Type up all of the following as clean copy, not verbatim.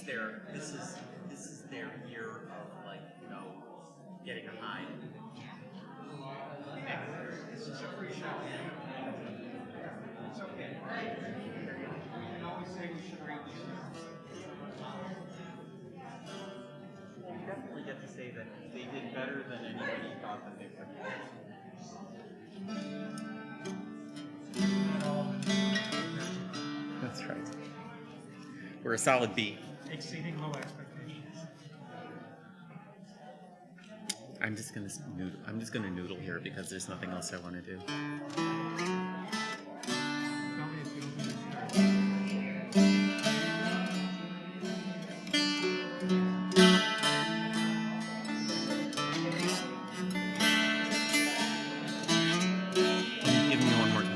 is their year of getting a high. This is a free show. It's okay. We can always say we should rate these. You definitely get to say that they did better than anybody thought that they would. That's right. We're a solid B. Exceeding low expectations. I'm just gonna noodle here because there's nothing else I want to do. Give me one more time.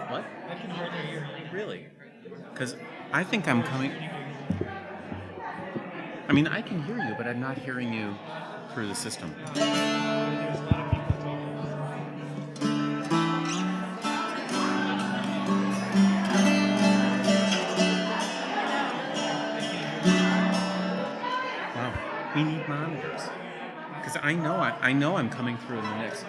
What? I can hardly hear you. Really? Because I think I'm coming. I mean, I can hear you, but I'm not hearing you through the system. There's a lot of people talking. Wow, we need monitors. Because I know I'm coming through in the mix.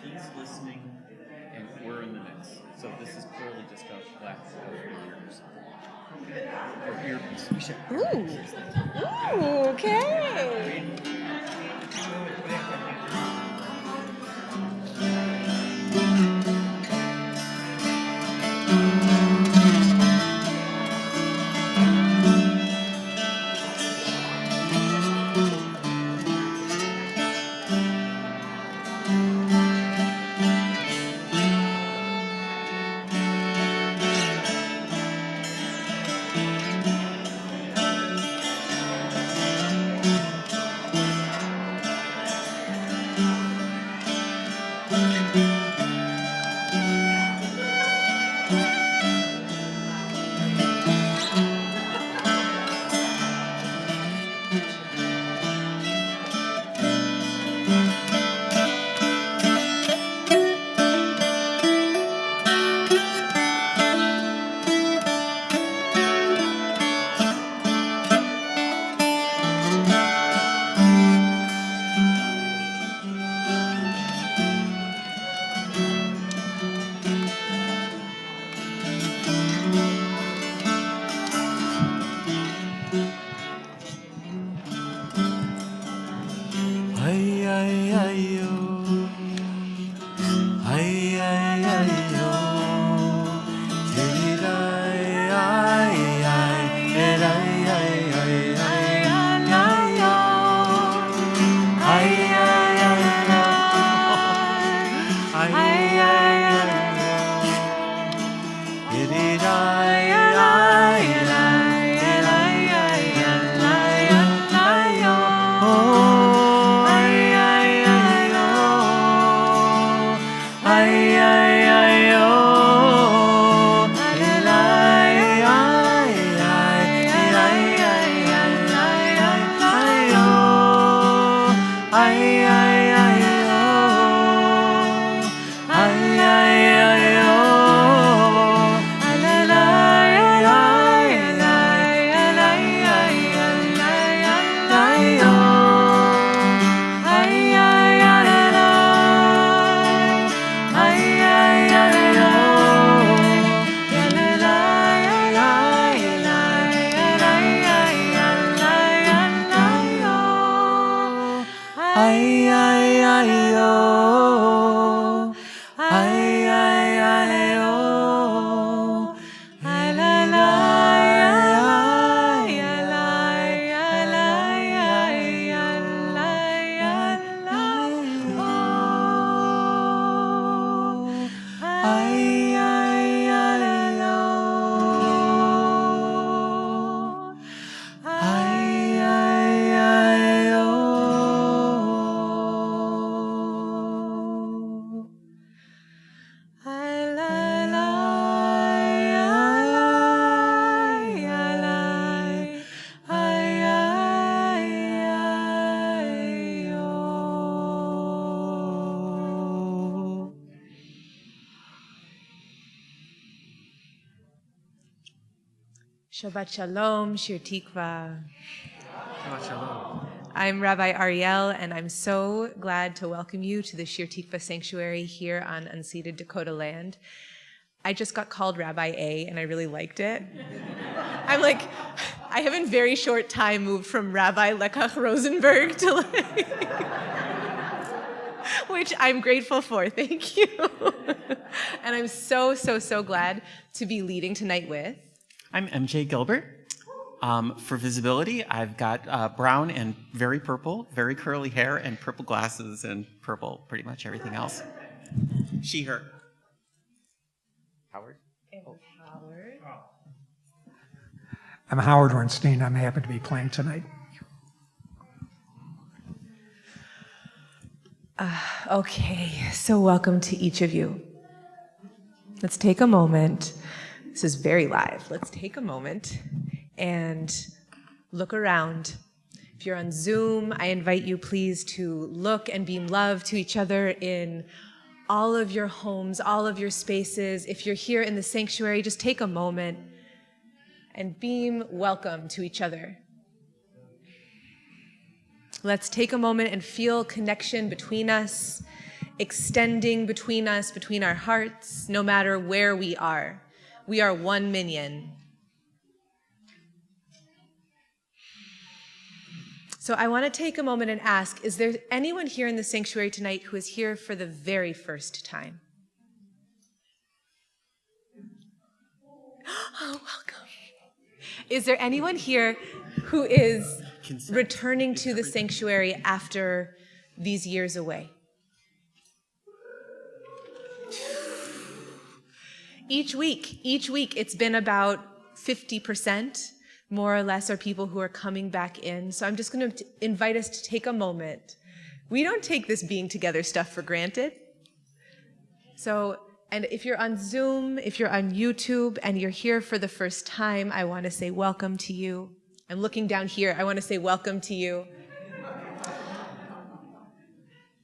He's listening, and we're in the mix. So this is clearly just a black earpiece. Ooh, okay. Shabbat Shalom, Shir Tikva. Shabbat Shalom. I'm Rabbi Ariel, and I'm so glad to welcome you to the Shir Tikva Sanctuary here on unceded Dakota land. I just got called Rabbi A, and I really liked it. I'm like, I have in very short time moved from Rabbi Lekach Rosenberg to which I'm grateful for, thank you. And I'm so glad to be leading tonight with. I'm MJ Gilbert. For visibility, I've got brown and very purple, very curly hair, and purple glasses, and purple pretty much everything else. She, her. Howard? Howard. I'm Howard Ornstein. I'm happy to be playing tonight. Okay, so welcome to each of you. Let's take a moment. This is very live. Let's take a moment and look around. If you're on Zoom, I invite you please to look and beam love to each other in all of your homes, all of your spaces. If you're here in the sanctuary, just take a moment and beam welcome to each other. Let's take a moment and feel connection between us, extending between us, between our hearts, no matter where we are. We are one minyan. So I want to take a moment and ask, is there anyone here in the sanctuary tonight who is here for the very first time? Oh, welcome. Is there anyone here who is returning to the sanctuary after these years away? Each week, it's been about 50%, more or less, are people who are coming back in. So I'm just going to invite us to take a moment. We don't take this being together stuff for granted. So, and if you're on Zoom, if you're on YouTube, and you're here for the first time, I want to say welcome to you. I'm looking down here. I want to say welcome to you.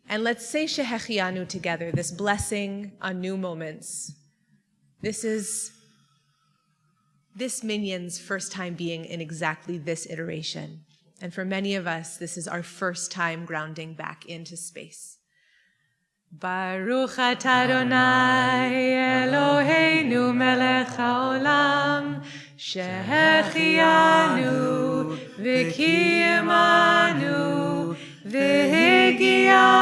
And let's say Shehechianu together, this blessing on new moments. This is this minyan's first time being in exactly this iteration. And for many of us, this is our first time grounding back into space. Baruch atah Adonai Eloheinu melech haolam shehechianu v'kiyamanu v'higianu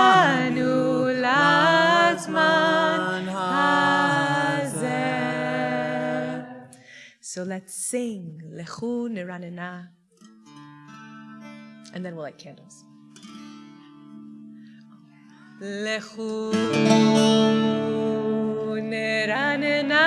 la'zman hazeh. So let's sing Lechu Niranena, and then we'll light candles. Lechu Niranena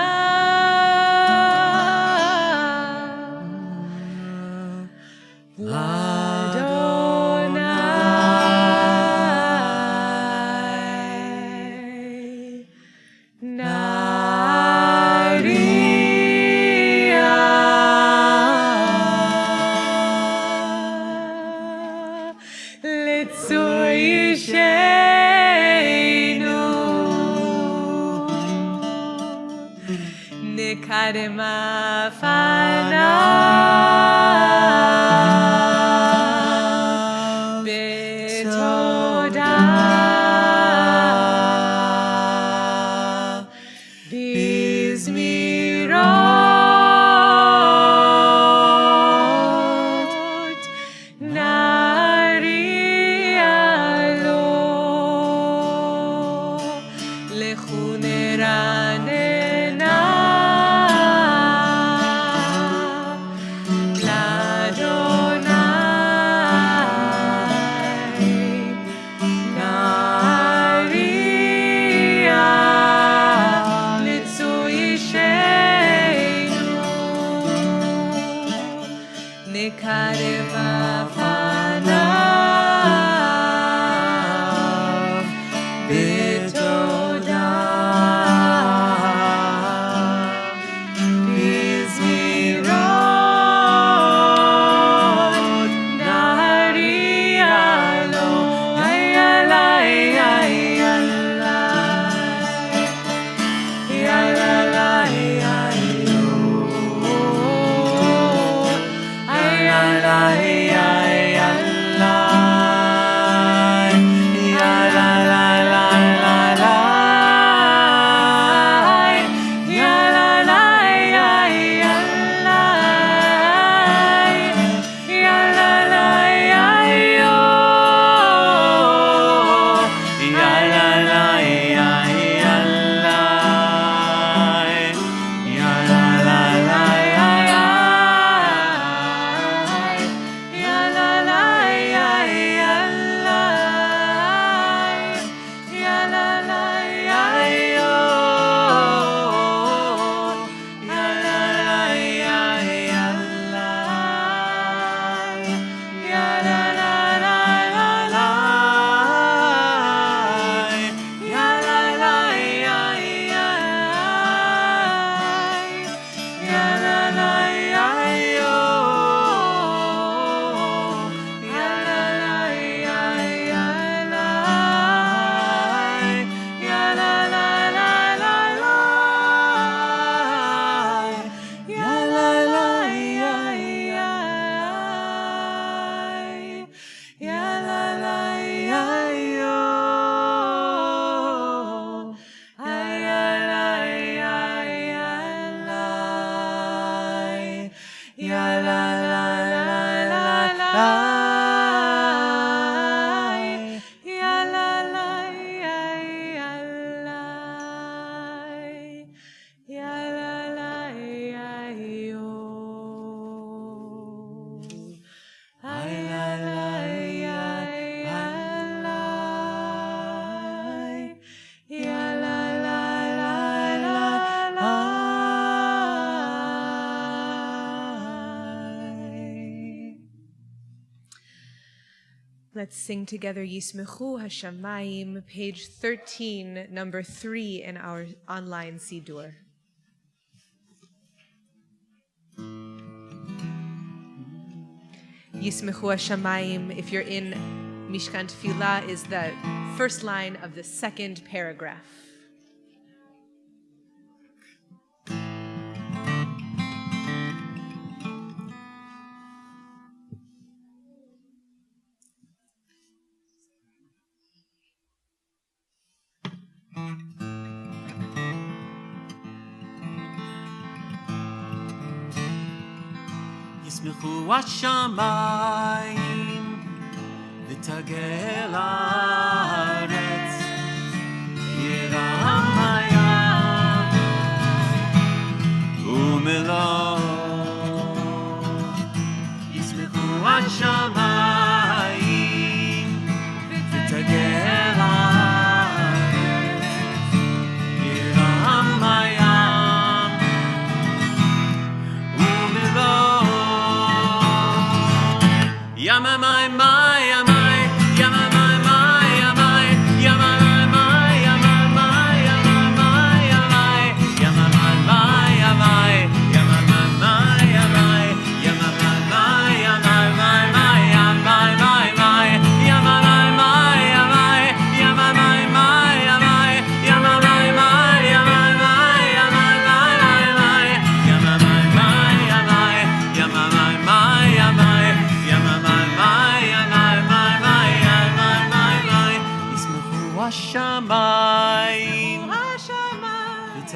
לפניו בתודה בזמירות נריע לו לכו נרננה נקרב לפניו בתודה בזמירות נריע לו יאללה יאללה יאללה Let's sing together Yismechu Hashamayim, page 13, number 3 in our online Siddur. Yismechu Hashamayim, if you're in Mishkan Tefillah, is the first line of the second paragraph. ישמחו השמיים ותגל הארץ ירעם הים ומלואו ישמחו השמיים ותגל הארץ ירעם הים ומלואו Yama my, yama my, yama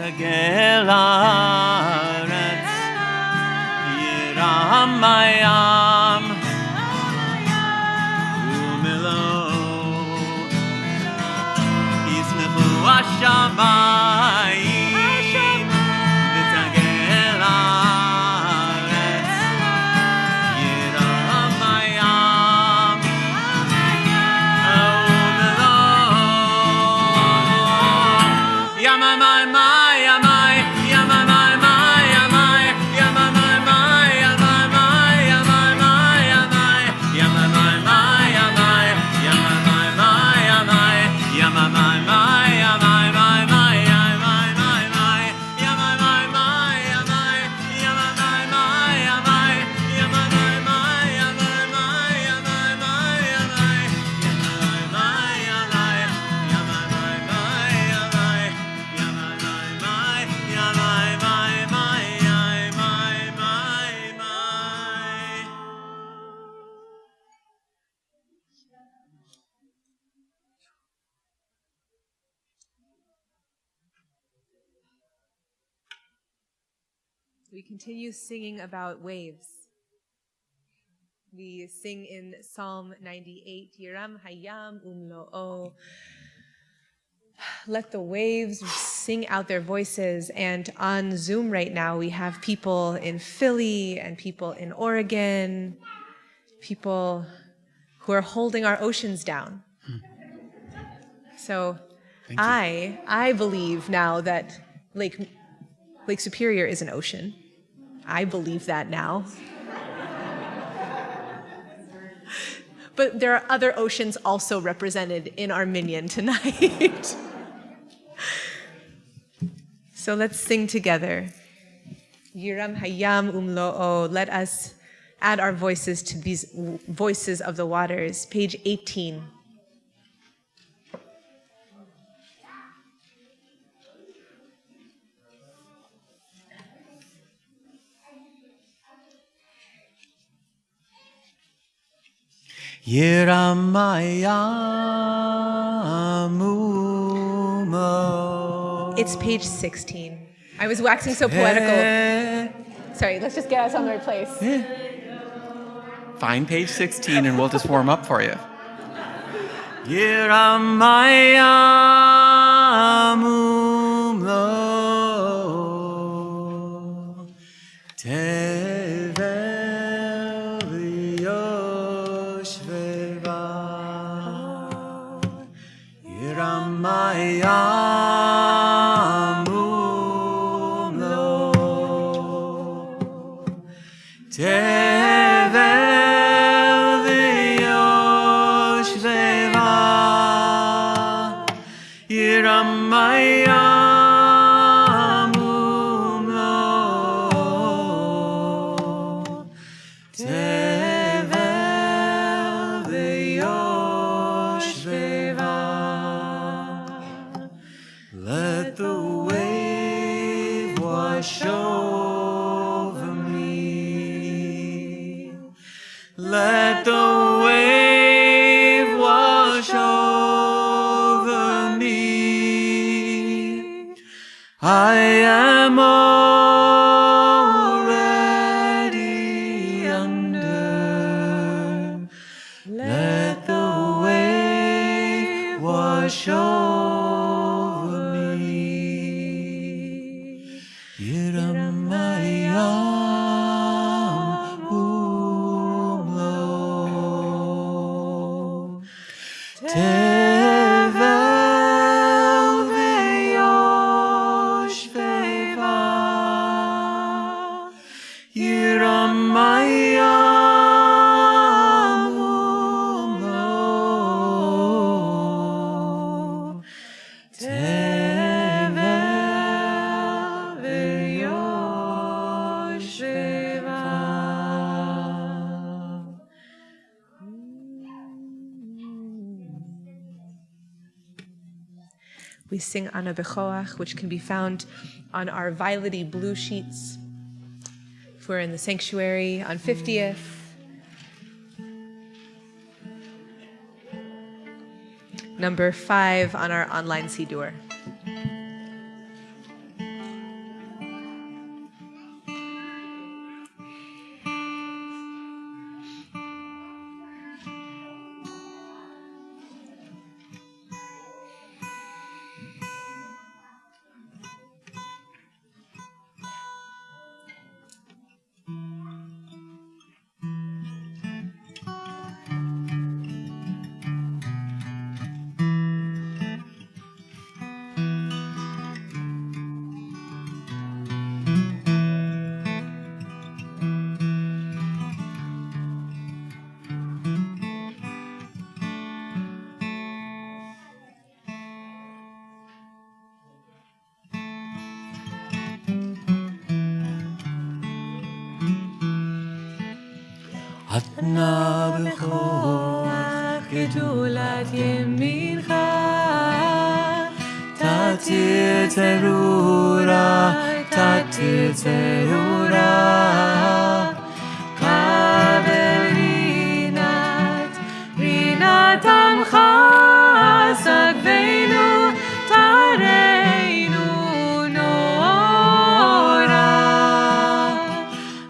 לתגל הארץ, ירם הים ומלואו, ישמחו השמיים, לתגל הארץ, ירם הים ומלואו. ימי We continue singing about waves. We sing in Psalm 98, Yiram Hayam Umlo'o. Let the waves sing out their voices. And on Zoom right now, we have people in Philly and people in Oregon, people who are holding our oceans down. So I believe now that Lake Superior is an ocean. I believe that now. But there are other oceans also represented in our minyan tonight. So let's sing together. Yiram Hayam Umlo'o. Let us add our voices to these voices of the waters. Page 18. Yiram hayam umo. It's page 16. I was waxing so poetical. Sorry, let's just get us on the right place. Find page 16 and we'll just warm up for you. Yiram hayam umlo. Hayam umlo, tevel v'yoshveva, Yiram hayam umlo, tevel v'yoshveva. Let the wave wash over me. Let the wave wash over me. I am already under. Let the wave wash over. We sing Ana Bechoach, which can be found on our violety blue sheets. If we're in the sanctuary on 50th. Number 5 on our online Siddur. התנה בכוח גדולת ימינך תתיר צרורה תתיר צרורה קבל רינת עמך סגבנו תרנו נורא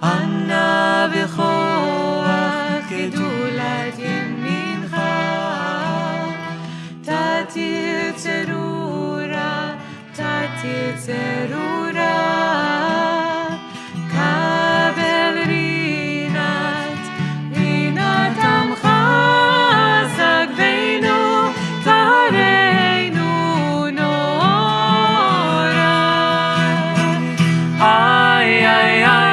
ענה בכוח גדולת ימינך תתיר צרורה תתיר צרורה קבל רינת עמך סגבנו תרנו נורא איי איי איי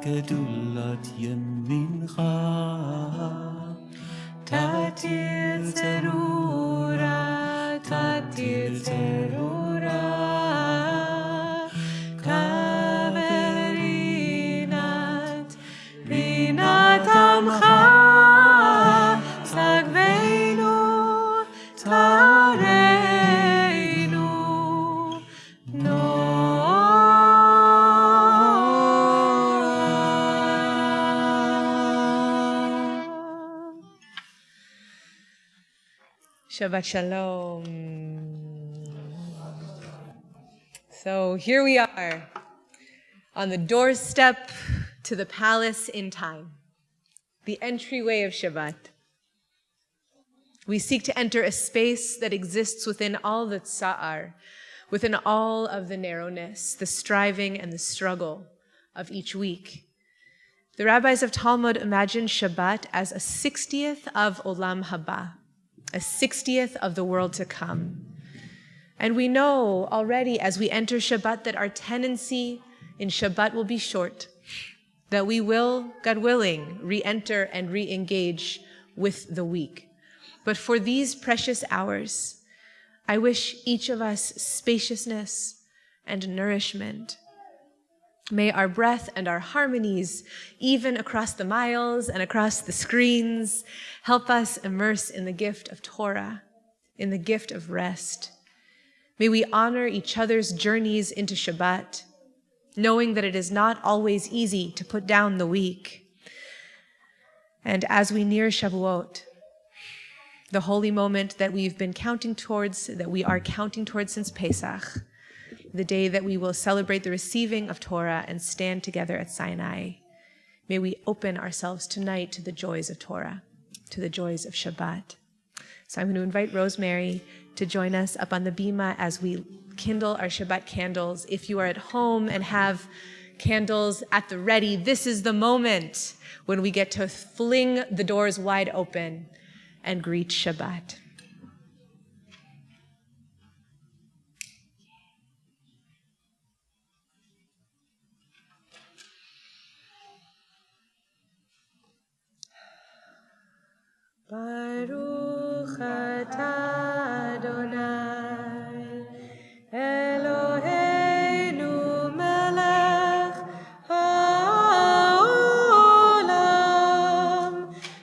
גדולת ימינך תתיר צרורה תתיר צרורה קבל רינת עמך סגבנו תרנו Shabbat Shalom. So here we are on the doorstep to the palace in time, the entryway of Shabbat. We seek to enter a space that exists within all the tsa'ar, within all of the narrowness, the striving and the struggle of each week. The rabbis of Talmud imagine Shabbat as a 60th of Olam Haba, a 60th of the world to come. And we know already as we enter Shabbat that our tendency in Shabbat will be short, that we will, God willing, re-enter and re-engage with the week. But for these precious hours, I wish each of us spaciousness and nourishment. May our breath and our harmonies, even across the miles and across the screens, help us immerse in the gift of Torah, in the gift of rest. May we honor each other's journeys into Shabbat, knowing that it is not always easy to put down the week. And as we near Shavuot, the holy moment that we've been counting towards, that we are counting towards since Pesach, the day that we will celebrate the receiving of Torah and stand together at Sinai. May we open ourselves tonight to the joys of Torah, to the joys of Shabbat. So I'm going to invite Rosemary to join us up on the bima as we kindle our Shabbat candles. If you are at home and have candles at the ready, this is the moment when we get to fling the doors wide open and greet Shabbat. Baruch atah Adonai Eloheinu melech haolam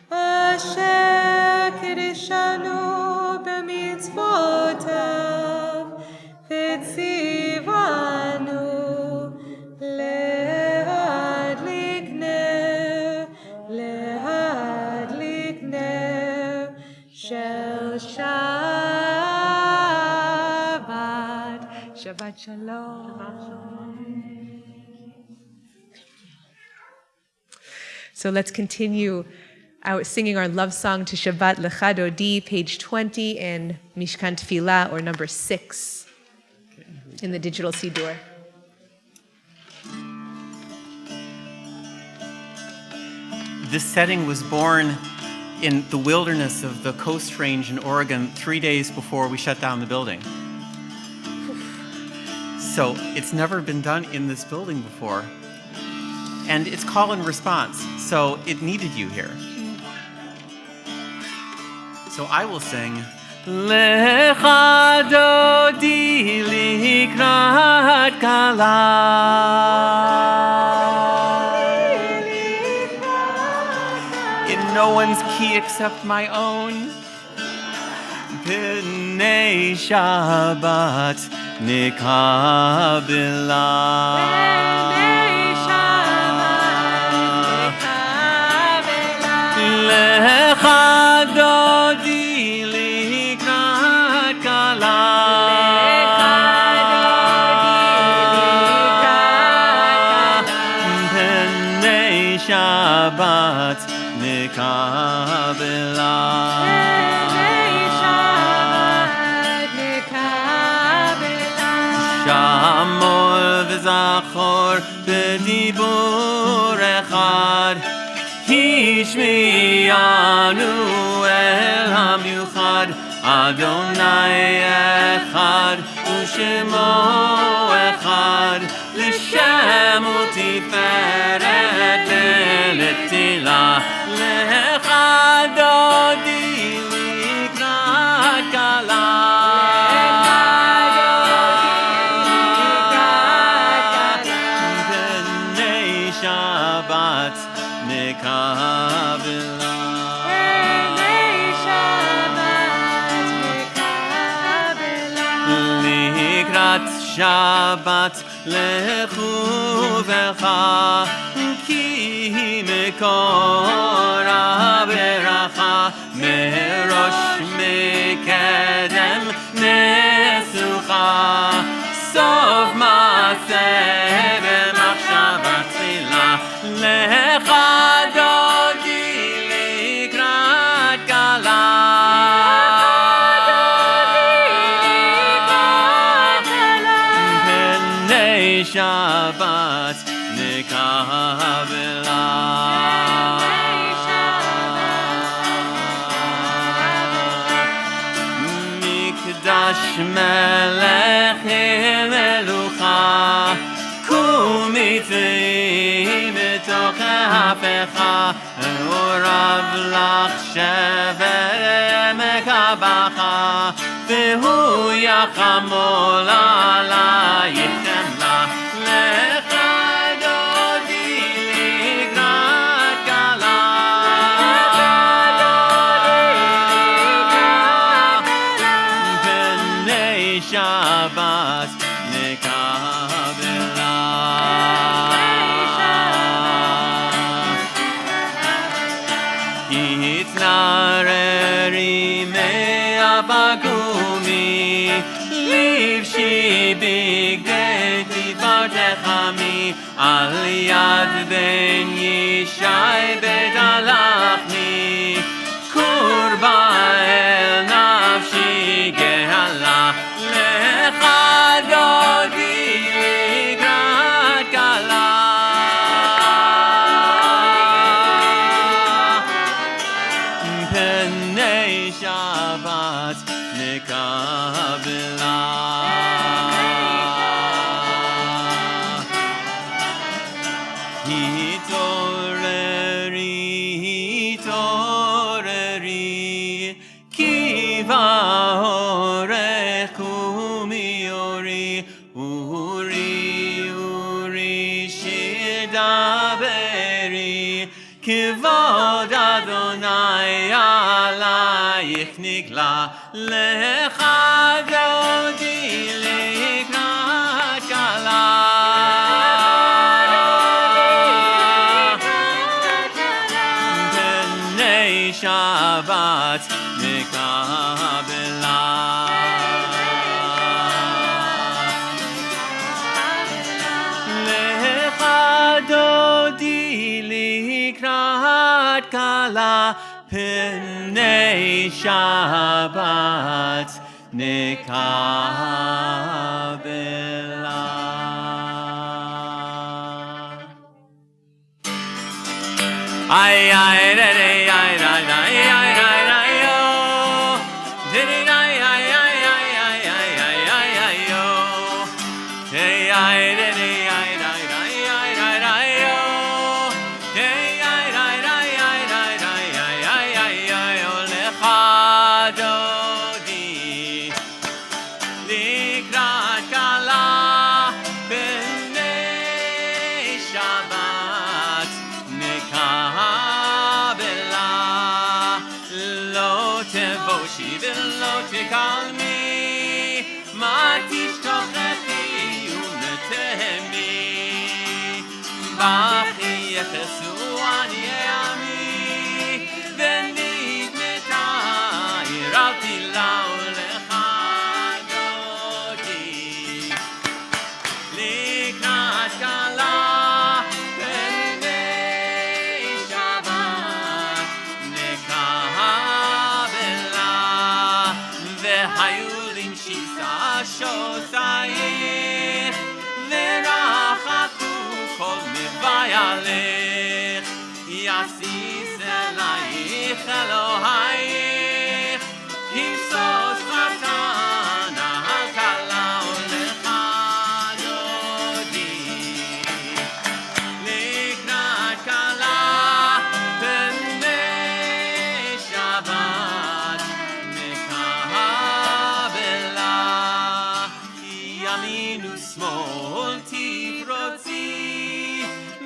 asher kiddushanu b'mitzvotav v'tzivanu lehadlik ner shel shai Shabbat Shalom. So let's continue singing our love song to Shabbat Lecha Dodi, page 20 in Mishkan Tefillah, or number 6 in the digital Siddur. This setting was born in the wilderness of the Coast Range in Oregon 3 days before we shut down the building. So it's never been done in this building before. And it's call and response, so it needed you here. So I will sing, Lecha Dodi Likrat Kala. In no one's key except my own. B'nei Shabbat Nikabila. Lecha Dodi Likrat Kala. B'nei Shabbat Nikabila. Shamol v'zachor b'dibur echad. Hishmiyanu el hamiuchad, Adonai echad, u'shemo echad, l'shem u'tiferet ve'letila, lecha dodi likrat kala. B'nei Shabbat Nikabila. Likrat Shabbat lechu v'cha, ki mekor haberacha, merosh mekedem nesucha, sof ma'aseh v'machshava tefila, lecha Dodi Likrat Kala. B'nei Shabbat Nikabila. Mikdash melech melucha, kumitei בתוך ההפכה, הוריו לך שבר עמק הבכה, והוא יחמול עלייך חמלה, לך דודי לקראת כלה. בני שבת נקבלה. התנעררי מהפגומי, לבשי בגדי תפארתך עמי, על יד בן ישי בית הלחמי, קורבה אל נפשי גאלה, לך דודי לקראת כלה. בני שבת נקבלה. התעוררי, התעוררי, כי באורך קומי אורי, אורי, אורי, שדברי, כבוד אדוני עלייך נגלה, לך דודי לקראת כלה. בני שבת נקבלה. P'nei Shabbat nekabela. Ay ay ay ay ay ay ay ay ay yo. Ay ay ay ay ay ay ay ay ay yo. Ay ay ay ay ay ay ay ay yo. Ay ay ay ay ay ay ay ay ay ay lecha dodi likrat kala b'nei Shabbat nekabela lo tevoshi v'lo tekalmi ma tishtochechi unetemi bachi yechesu ani ami v'nidmeta iralti lau lecha dodi likrat kala b'nei Shabbat nekabela v'hayu lim shisa shosayich v'rachaku kol mevayalech yasis elayich Elohayich kimsos chatan al kala ulecha dodi likrat kala b'nei Shabbat nekabela yaminu smol tifrotzi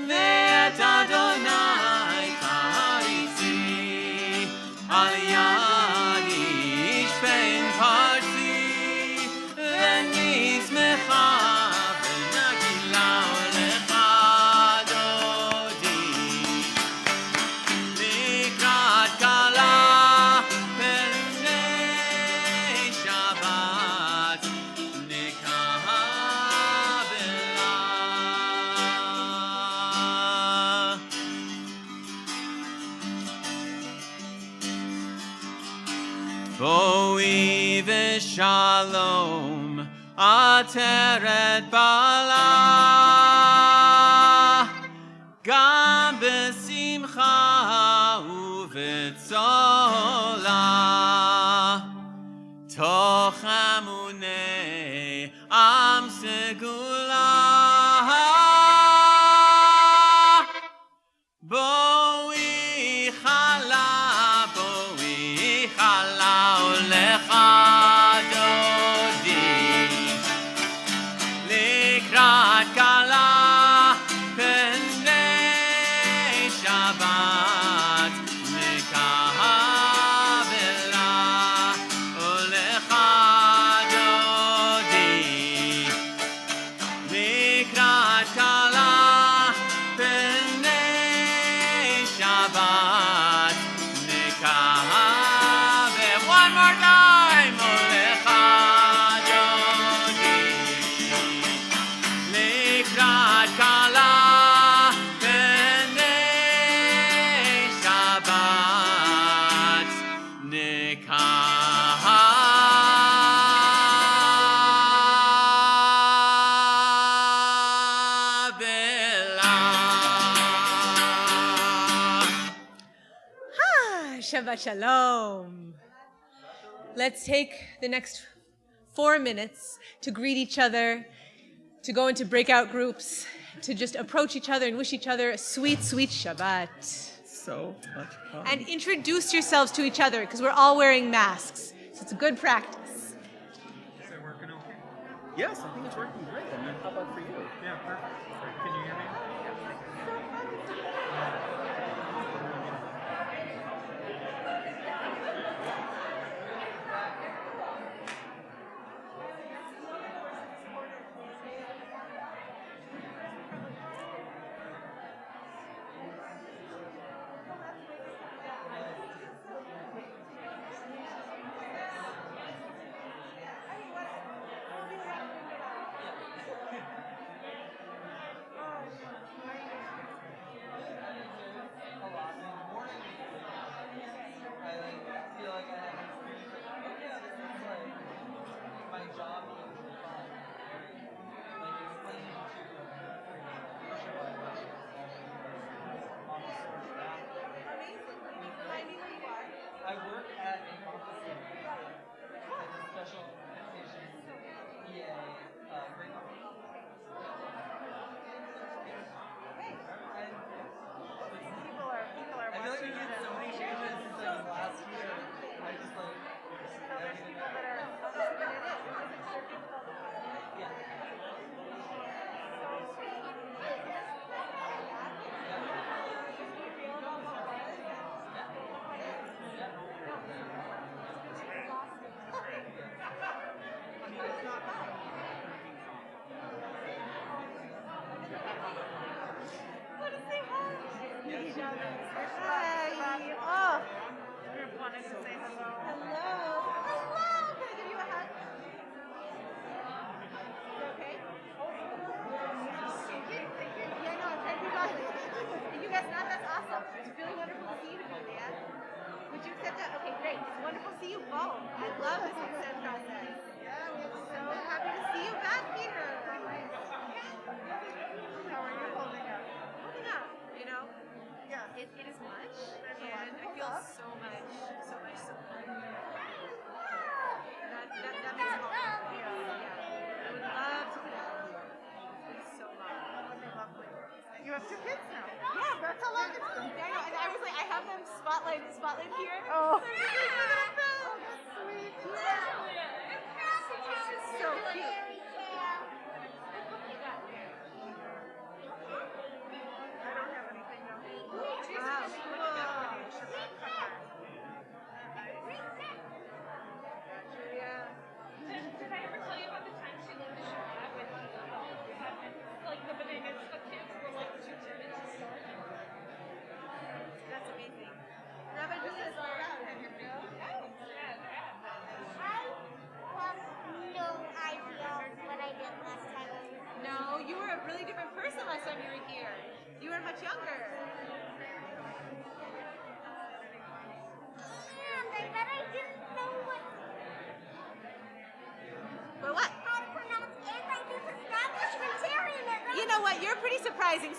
ve'et Adonai charitzi al yadi shpein parzi v'nizmecha v'nagila ulecha dodi likrat kala b'nei Shabbat nekabela. Boi v'shalom ateret bala gam b'simcha u'v'tzola toch amunei am segula boi chala ulecha dodi likrat kala b'nei Shabbat nekabela ulecha dodi likrat kala b'nei Shabbat nekabela. One more time, ulecha dodi likrat kala b'nei Shabbat nekabela. Shabbat Shalom. Let's take the next 4 minutes to greet each other, to go into breakout groups, to just approach each other and wish each other a sweet, sweet Shabbat. So much fun. And introduce yourselves to each other because we're all wearing masks. So it's a good practice. Is it working okay? Yes, I think it's working great. I mean, how about for you? Yeah, perfect. Can you hear me?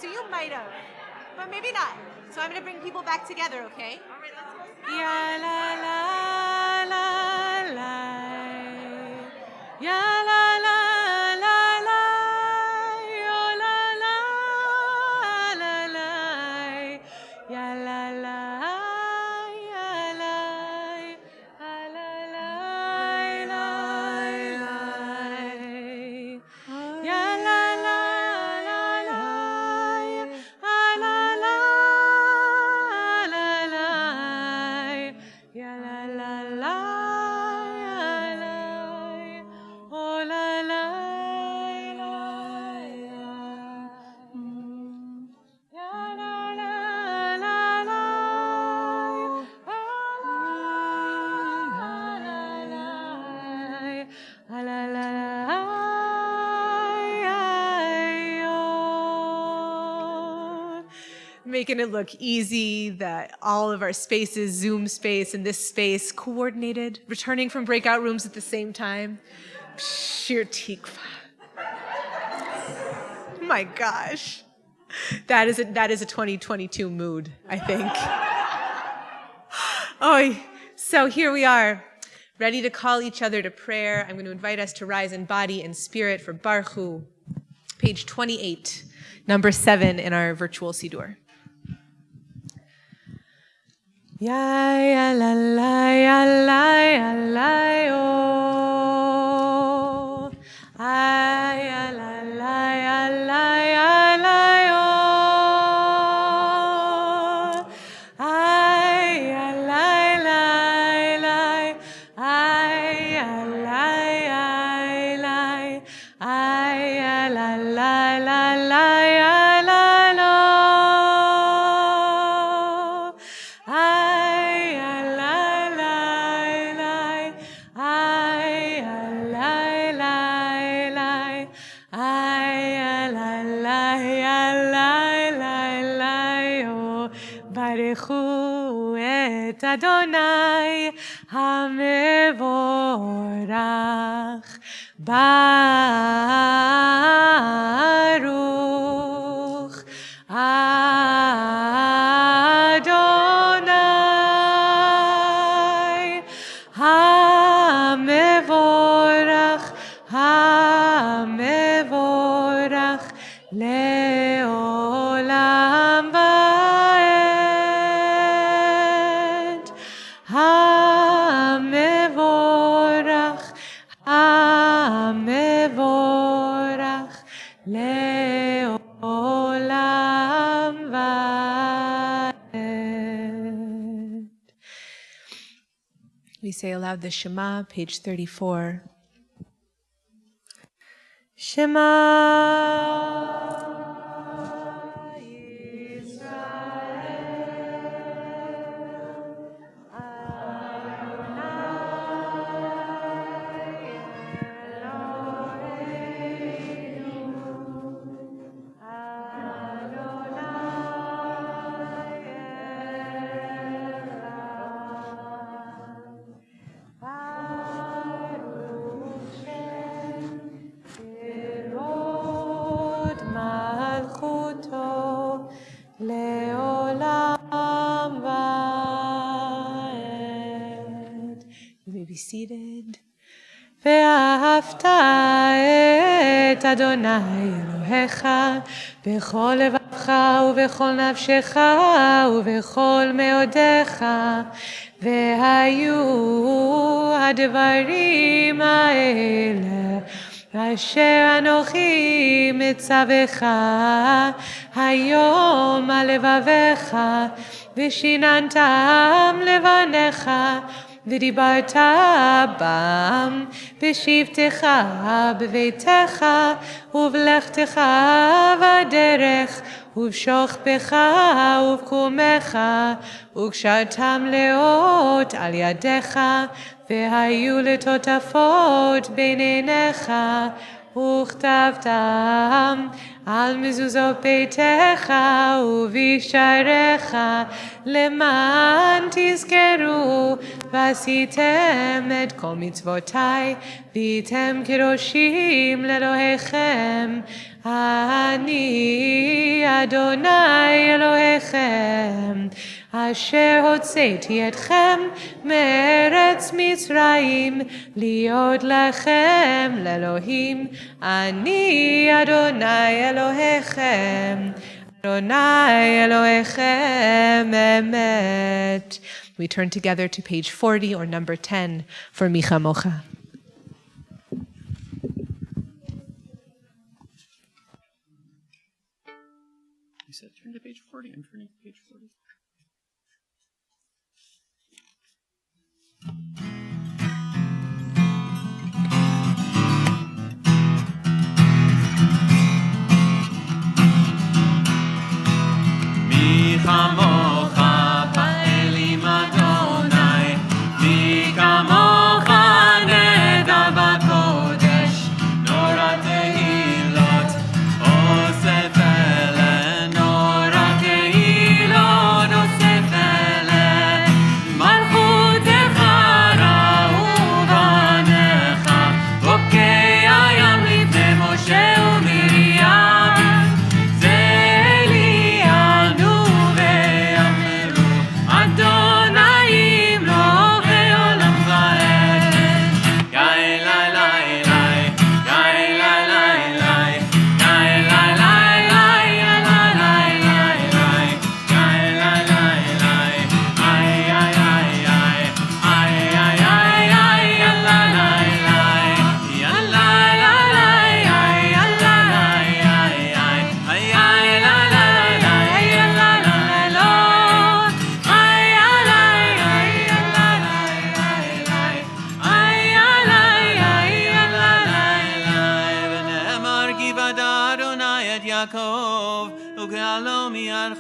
So you might have, but maybe not. So I'm going to bring people back together, okay? All right, let's go. Ya la la la la. Ya la la la la. Yo la la la la. Ya la la. Ya la. La la la la. Ya la la. Making it look easy, that all of our spaces, Zoom space and this space, coordinated, returning from breakout rooms at the same time. Sheer tikva. My gosh. That is a 2022 mood, I think. Oh, so here we are, ready to call each other to prayer. I'm going to invite us to rise in body and spirit for Baruch Hu, page 28, number 7 in our virtual Siddur. Ya ya la la ya la ya la oh. Ay ya la la ya la ya la oh. Ay ya la la la. Ay ya la ya la. Ay ya la la la la ya la no. Baruchu et Adonai HaMevorach Baruch Adonai המבורך, המבורך, לעולם ועד. המבורך, המבורך, לעולם ועד. We say aloud the Shema, page 34. Shema Seated. ואהבת את אדוני אלוהיך בכל לבבך ובכל נפשך ובכל מאודיך, והיו הדברים האלה אשר אנוכי מצווך היום על לבביך, ושיננתם לבניך, ודיברת בם בשבתך בביתך ובלכתך בדרך ובשוכבך ובקומך, וקשרתם לאות על ידיך, והיו לטוטפות בין עיניך, וכתבתם על מזוזות ביתך ובשעריך, למען תזכרו ועשיתם את כל מצוותיי, והייתם קדושים לאלוהיכם. אני אדוני אלוהיכם, אשר הוצאתי אתכם מארץ מצרים, להיות לכם לאלוהים. אני אדוני אלוהיכם, אדוני אלוהיכם אמת. We turn together to page 40 or number 10 for Micha Mocha. You said turn to page 40. I'm turning to page 40. מי כמוך באלים אדוני, מי כמוך נדע בקודש, נורא תהילות אוסף אלה, נורא תהילות אוסף אלה, מלכותך ראו בניך, בוקע ים לפני משה ומרים.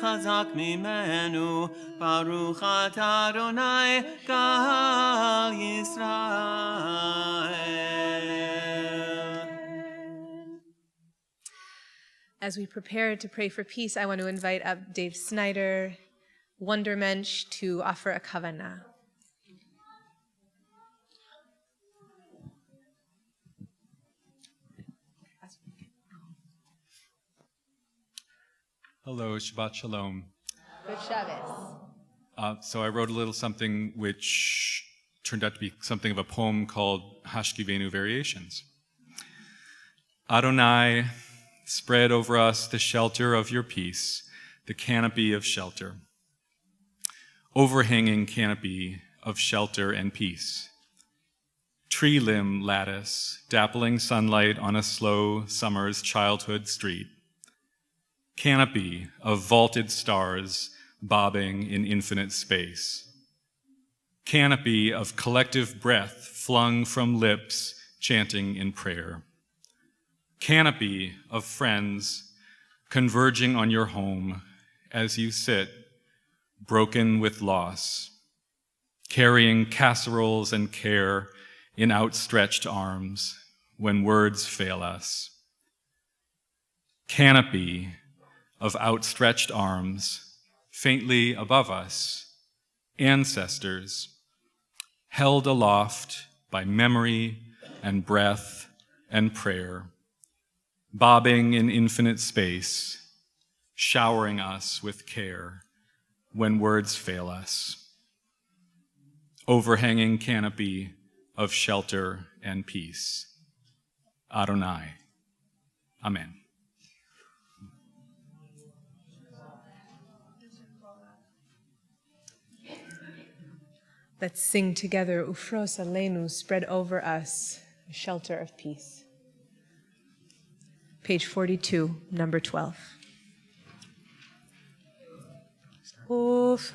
חזק ממנו, ברוך אתה אדוני קהל ישראל. As we prepare to pray for peace, I want to invite up Dave Snyder, Wondermensch, to offer a kavanah. Hello, Shabbat Shalom. Good Shabbos. So I wrote a little something which turned out to be something of a poem called Hashkivenu Variations. Adonai, spread over us the shelter of your peace, the canopy of shelter. Overhanging canopy of shelter and peace. Tree limb lattice, dappling sunlight on a slow summer's childhood street. Canopy of vaulted stars bobbing in infinite space. Canopy of collective breath flung from lips chanting in prayer. Canopy of friends converging on your home as you sit, broken with loss, carrying casseroles and care in outstretched arms when words fail us. Canopy of outstretched arms faintly above us, ancestors, held aloft by memory and breath and prayer, bobbing in infinite space, showering us with care when words fail us. Overhanging canopy of shelter and peace. Adonai. Amen. Let's sing together, Ufros Aleinu, spread over us, a shelter of peace. Page 42, number 12. Ufros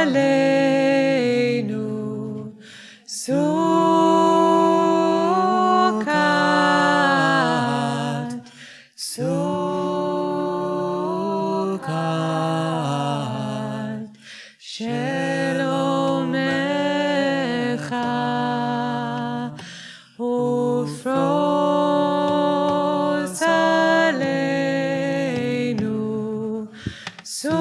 Aleinu, Sukkot, Sukkot, Shelomecha, Ufros Aleinu, Sukkot,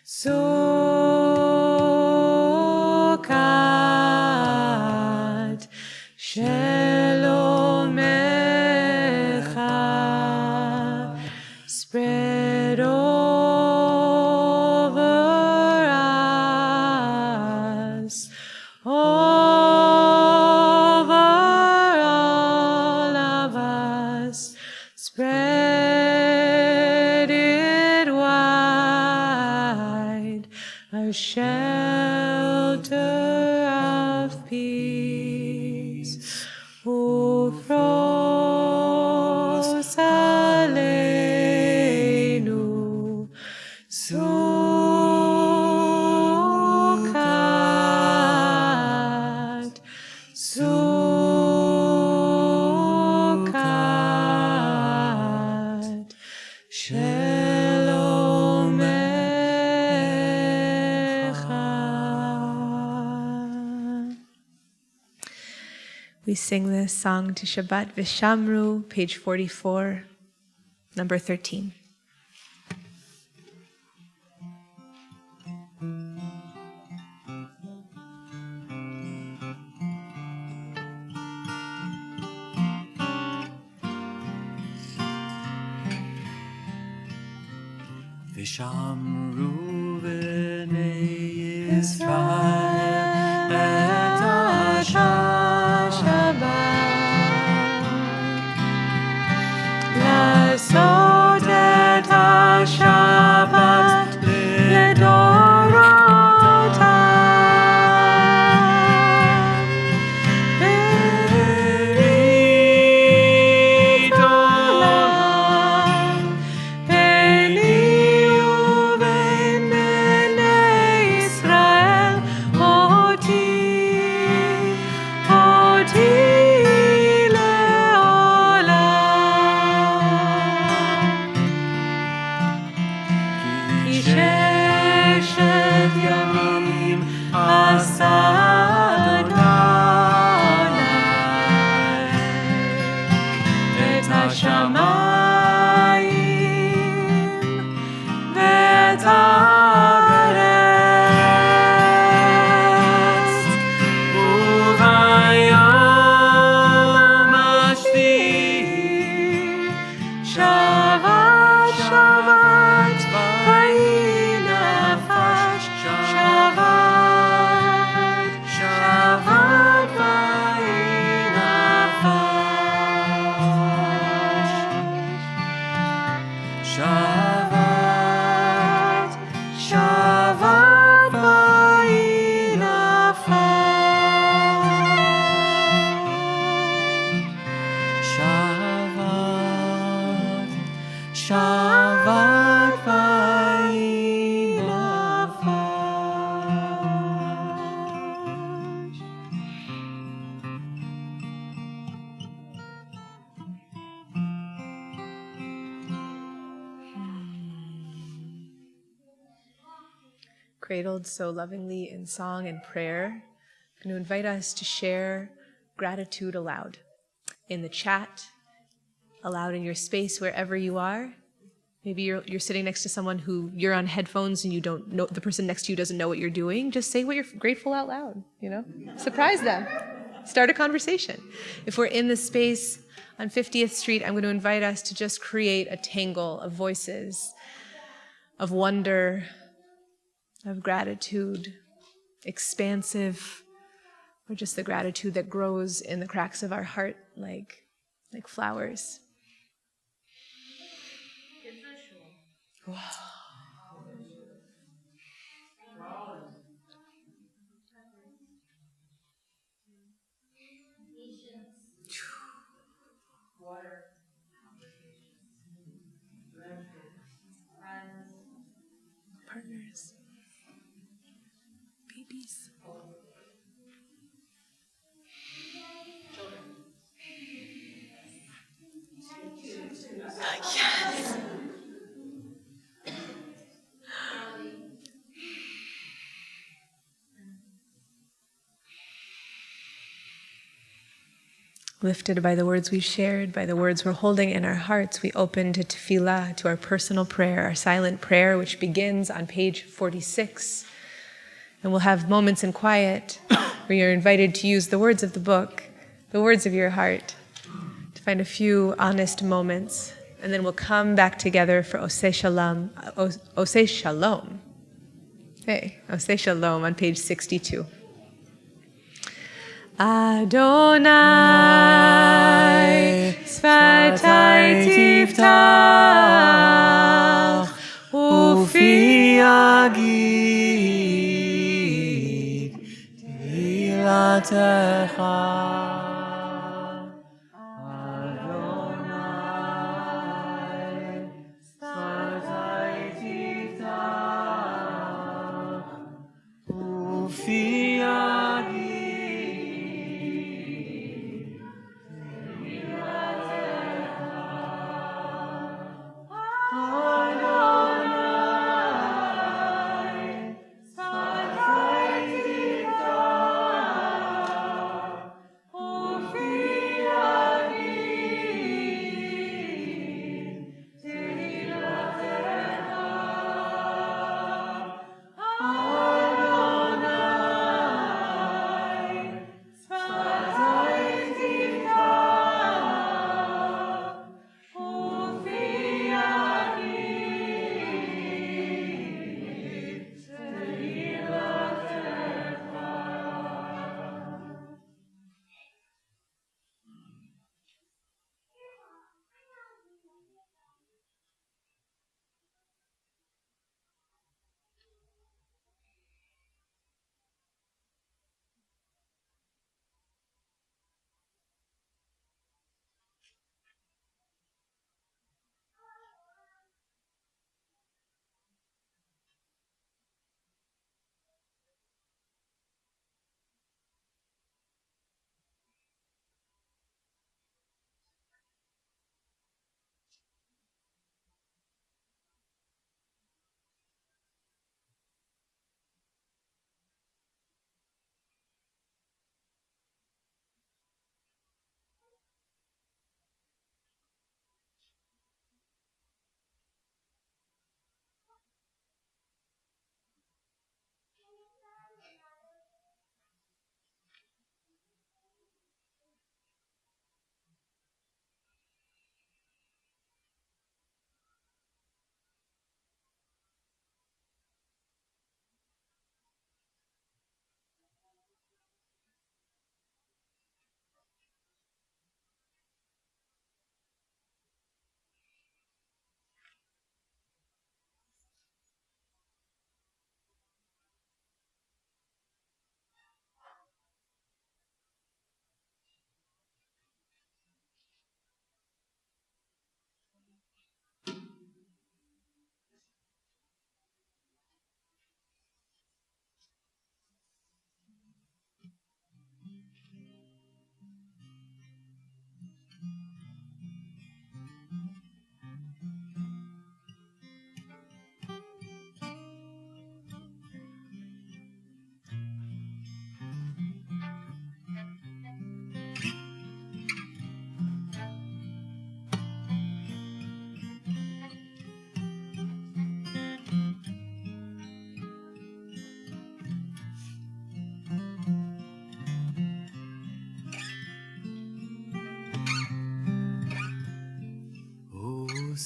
Sukkot, Shelomecha, spread over us, over all of us, spread it wide, a shelter of peace. Ufros Aleinu, Sukkot, Sukkot, Shelomecha. We sing this song to Shabbat Vishamru, page 44, number 13. Vishamru v'nei Yisrael et Shabbat, לעשות את השבת לדורותם, ברית עולם, ביני ובין בני ישראל, אותי לעולם. כי ששת ימים עשה אדוני את השמיים ואת הארץ, וביום השביעי שבת שבת cradled so lovingly in song and prayer, I'm going to invite us to share gratitude aloud in the chat, aloud in your space wherever you are. Maybe you're sitting next to someone who you're on headphones and you don't know, the person next to you doesn't know what you're doing. Just say what you're grateful out loud, Surprise them. Start a conversation. If we're in the space on 50th Street, I'm going to invite us to just create a tangle of voices, of wonder, of gratitude, expansive, or just the gratitude that grows in the cracks of our heart like flowers. Wow. Partners, babies, yes. Lifted by the words we've shared, by the words we're holding in our hearts, we open to tefillah, to our personal prayer, our silent prayer, which begins on page 46. And we'll have moments in quiet where you're invited to use the words of the book, the words of your heart, to find a few honest moments. And then we'll come back together for Oseh Shalom. Oseh Shalom. Hey, Oseh Shalom on page 62. Adonai Sfatai Tiftach Ufi Yagid Tilatecha Adonai Sfatai Tiftach Ufi Yagid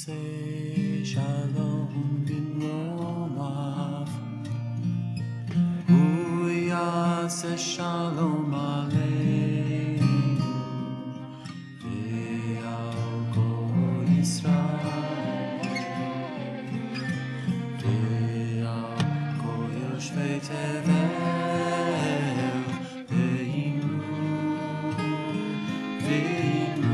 Say shalom bin romav. Hu yaseh shalom aleinu. Ve'al kol Yisrael. Ve'al kol yoshvei tevel. Ve'imru. Ve'imru.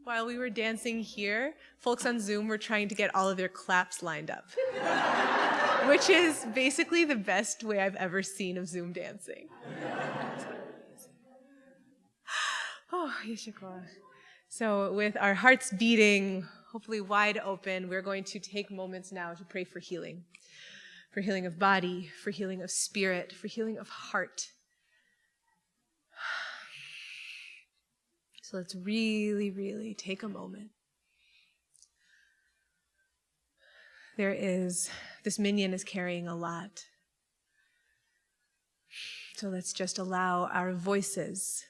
While we were dancing here, folks on Zoom were trying to get all of their claps lined up, which is basically the best way I've ever seen of Zoom dancing. Oh, Yeshua. So with our hearts beating, hopefully wide open, we're going to take moments now to pray for healing of body, for healing of spirit, for healing of heart. So let's really, really take a moment. This minion is carrying a lot. So let's just allow our voices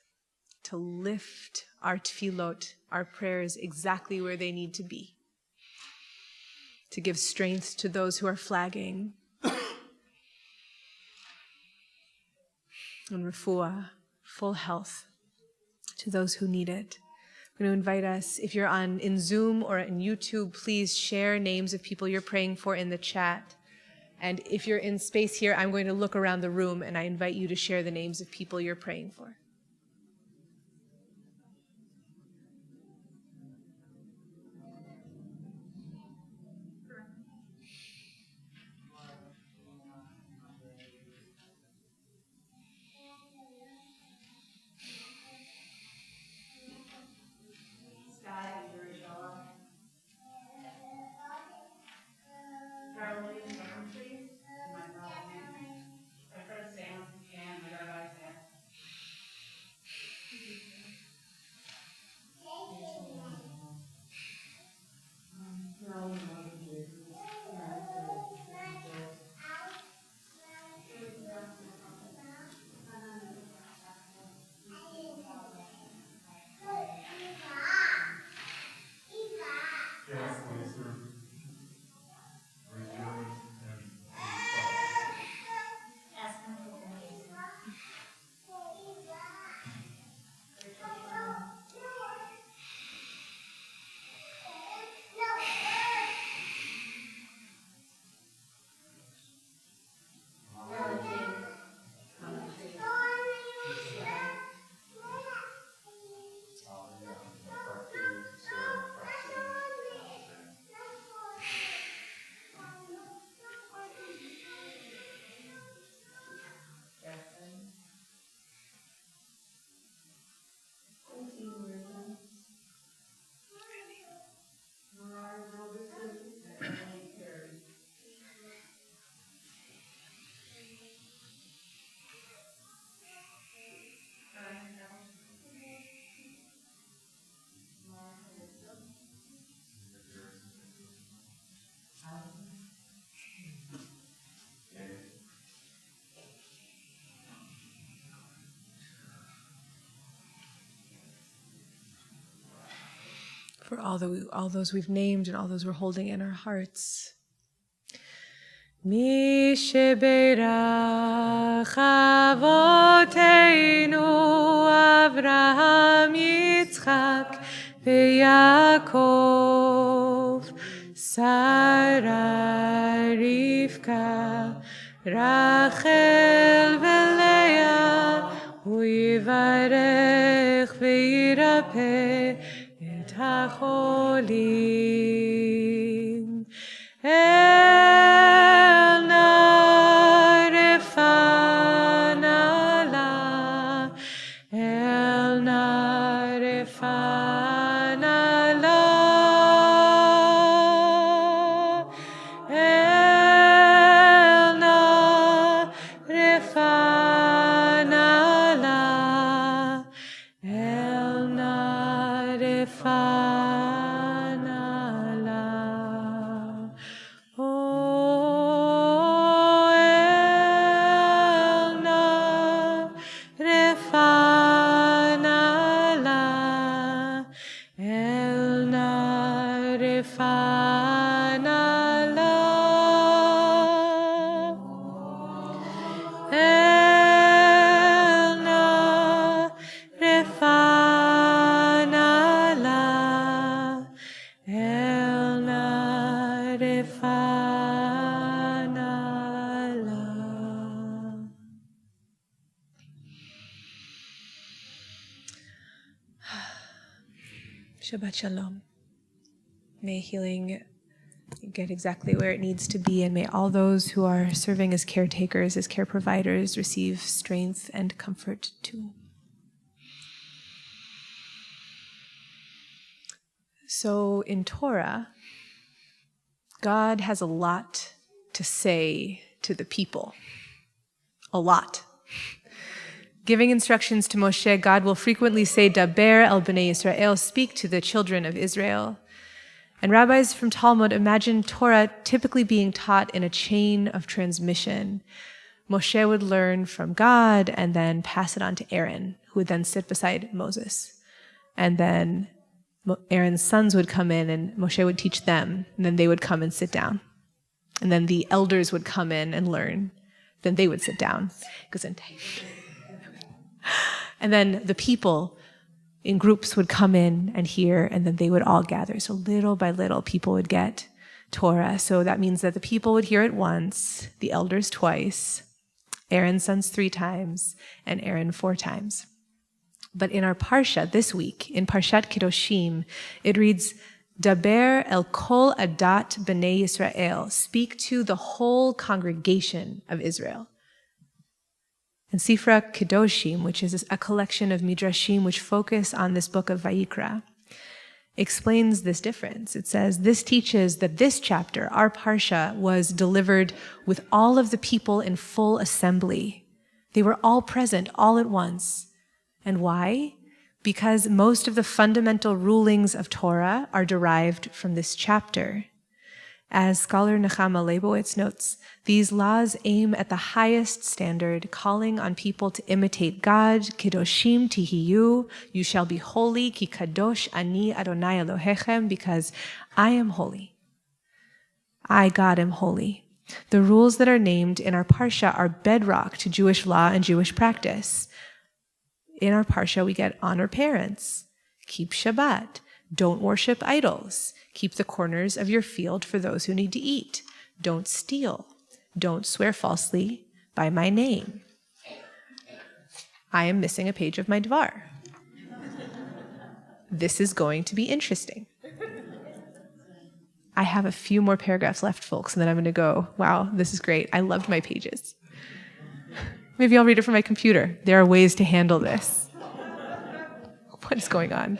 to lift our tefillot, our prayers, exactly where they need to be. To give strength to those who are flagging. And refuah, full health, to those who need it. I'm going to invite us, if you're in Zoom or in YouTube, please share names of people you're praying for in the chat. And if you're in space here, I'm going to look around the room and I invite you to share the names of people you're praying for. for all those we've named and all those we're holding in our hearts. Mi sheberach avoteinu Avraham Yitzchak veYaakov Sarah Rivka Rachel veLeah Hu yivarech veYirapeh et hacholim El narefana la El narefana la El narefana la El narefana la Oh El narefana la El narefana la El narefana la El narefana la Shabbat Shalom. May healing get exactly where it needs to be, and may all those who are serving as caretakers, as care providers, receive strength and comfort too. So in Torah, God has a lot to say to the people. A lot. Giving instructions to Moshe, God will frequently say, Daber el bnei Yisrael, speak to the children of Israel. And rabbis from Talmud imagine Torah typically being taught in a chain of transmission. Moshe would learn from God and then pass it on to Aaron, who would then sit beside Moses. And then Aaron's sons would come in and Moshe would teach them, and then they would come and sit down. And then the elders would come in and learn. Then they would sit down. And then the people in groups would come in and hear, and then they would all gather. So little by little, people would get Torah. So that means that the people would hear it once, the elders twice, Aaron's sons 3 times, and Aaron 4 times. But in our Parsha this week, in Parshat Kedoshim, it reads, Daber el kol adat b'nei Yisrael, speak to the whole congregation of Israel. And Sifra Kedoshim, which is a collection of midrashim which focus on this book of Vayikra, explains this difference. It says, this teaches that this chapter, our Parsha, was delivered with all of the people in full assembly. They were all present all at once. And why? Because most of the fundamental rulings of Torah are derived from this chapter. As scholar Nechama Leibowitz notes, these laws aim at the highest standard, calling on people to imitate God. Kedoshim tihiyu, you shall be holy, ki kadosh ani Adonai Elohechem, because I am holy. I, God, am holy. The rules that are named in our Parsha are bedrock to Jewish law and Jewish practice. In our Parsha, we get honor parents, keep Shabbat, don't worship idols, keep the corners of your field for those who need to eat, don't steal, don't swear falsely by my name. I am missing a page of my Dvar. This is going to be interesting. I have a few more paragraphs left, folks, and then I'm going to go, wow, this is great. I loved my pages. Maybe I'll read it from my computer. There are ways to handle this. What is going on?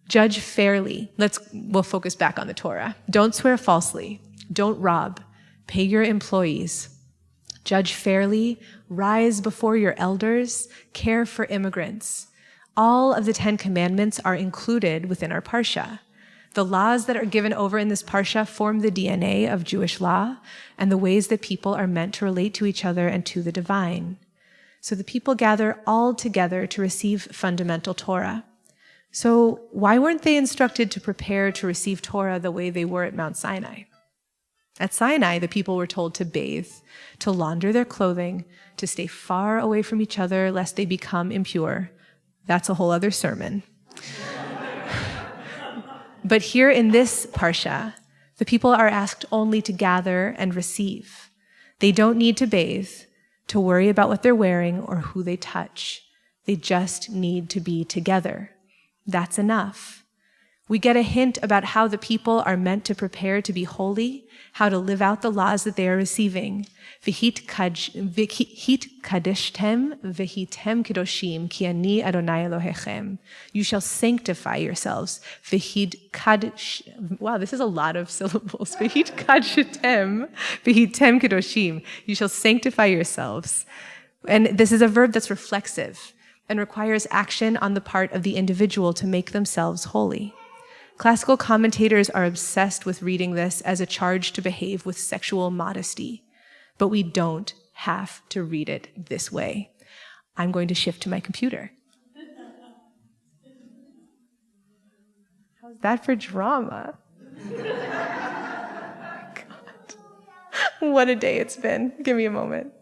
Judge fairly. We'll focus back on the Torah. Don't swear falsely. Don't rob. Pay your employees. Judge fairly. Rise before your elders. Care for immigrants. All of the 10 commandments are included within our Parsha. The laws that are given over in this Parsha form the DNA of Jewish law and the ways that people are meant to relate to each other and to the divine. So the people gather all together to receive fundamental Torah. So why weren't they instructed to prepare to receive Torah the way they were at Mount Sinai? At Sinai, the people were told to bathe, to launder their clothing, to stay far away from each other lest they become impure. That's a whole other sermon. But here in this parsha, the people are asked only to gather and receive. They don't need to bathe, to worry about what they're wearing or who they touch. They just need to be together. That's enough. We get a hint about how the people are meant to prepare to be holy, how to live out the laws that they are receiving. V'hit kadeshtem v'hitem kedoshim ki ani Adonai Elohechem. You shall sanctify yourselves. Wow, this is a lot of syllables. V'hit kadeshtem v'hitem kedoshim. You shall sanctify yourselves. And this is a verb that's reflexive and requires action on the part of the individual to make themselves holy. Classical commentators are obsessed with reading this as a charge to behave with sexual modesty, but we don't have to read it this way. I'm going to shift to my computer. How's that for drama? God. What a day it's been. Give me a moment.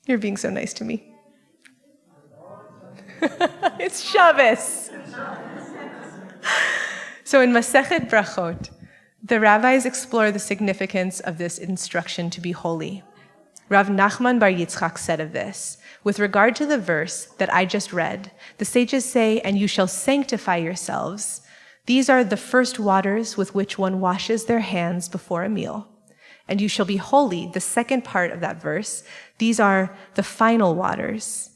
You're being so nice to me. It's Shabbos. So in Masechet Brachot, the rabbis explore the significance of this instruction to be holy. Rav Nachman Bar Yitzchak said of this, with regard to the verse that I just read, the sages say, "And you shall sanctify yourselves." These are the first waters with which one washes their hands before a meal. And you shall be holy, the second part of that verse. These are the final waters.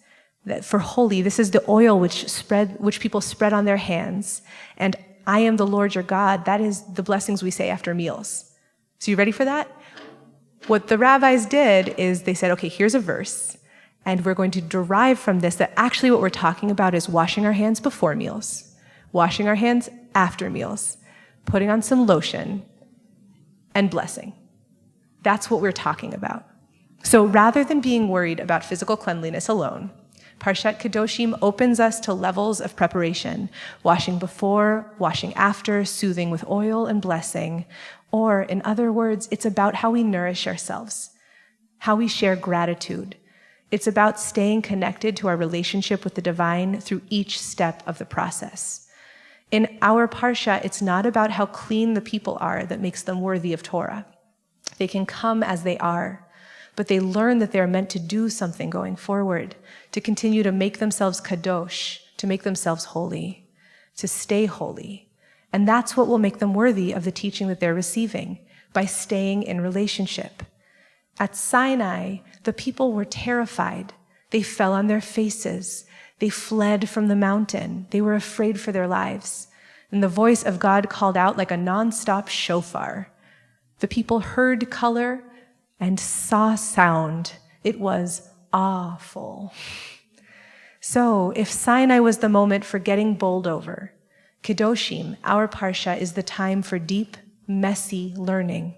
That for holy, this is the oil which people spread on their hands. And I am the Lord your God. That is the blessings we say after meals. So you ready for that? What the rabbis did is they said, okay, here's a verse, and we're going to derive from this that actually what we're talking about is washing our hands before meals, washing our hands after meals, putting on some lotion, and blessing. That's what we're talking about. So rather than being worried about physical cleanliness alone, Parshat Kedoshim opens us to levels of preparation, washing before, washing after, soothing with oil and blessing. Or, in other words, it's about how we nourish ourselves, how we share gratitude. It's about staying connected to our relationship with the divine through each step of the process. In our Parsha, it's not about how clean the people are that makes them worthy of Torah. They can come as they are, but they learn that they're meant to do something going forward, to continue to make themselves kadosh, to make themselves holy, to stay holy. And that's what will make them worthy of the teaching that they're receiving, by staying in relationship. At Sinai, the people were terrified. They fell on their faces. They fled from the mountain. They were afraid for their lives. And the voice of God called out like a nonstop shofar. The people heard color and saw sound. It was awful. So, if Sinai was the moment for getting bowled over, Kedoshim, our Parsha, is the time for deep, messy learning,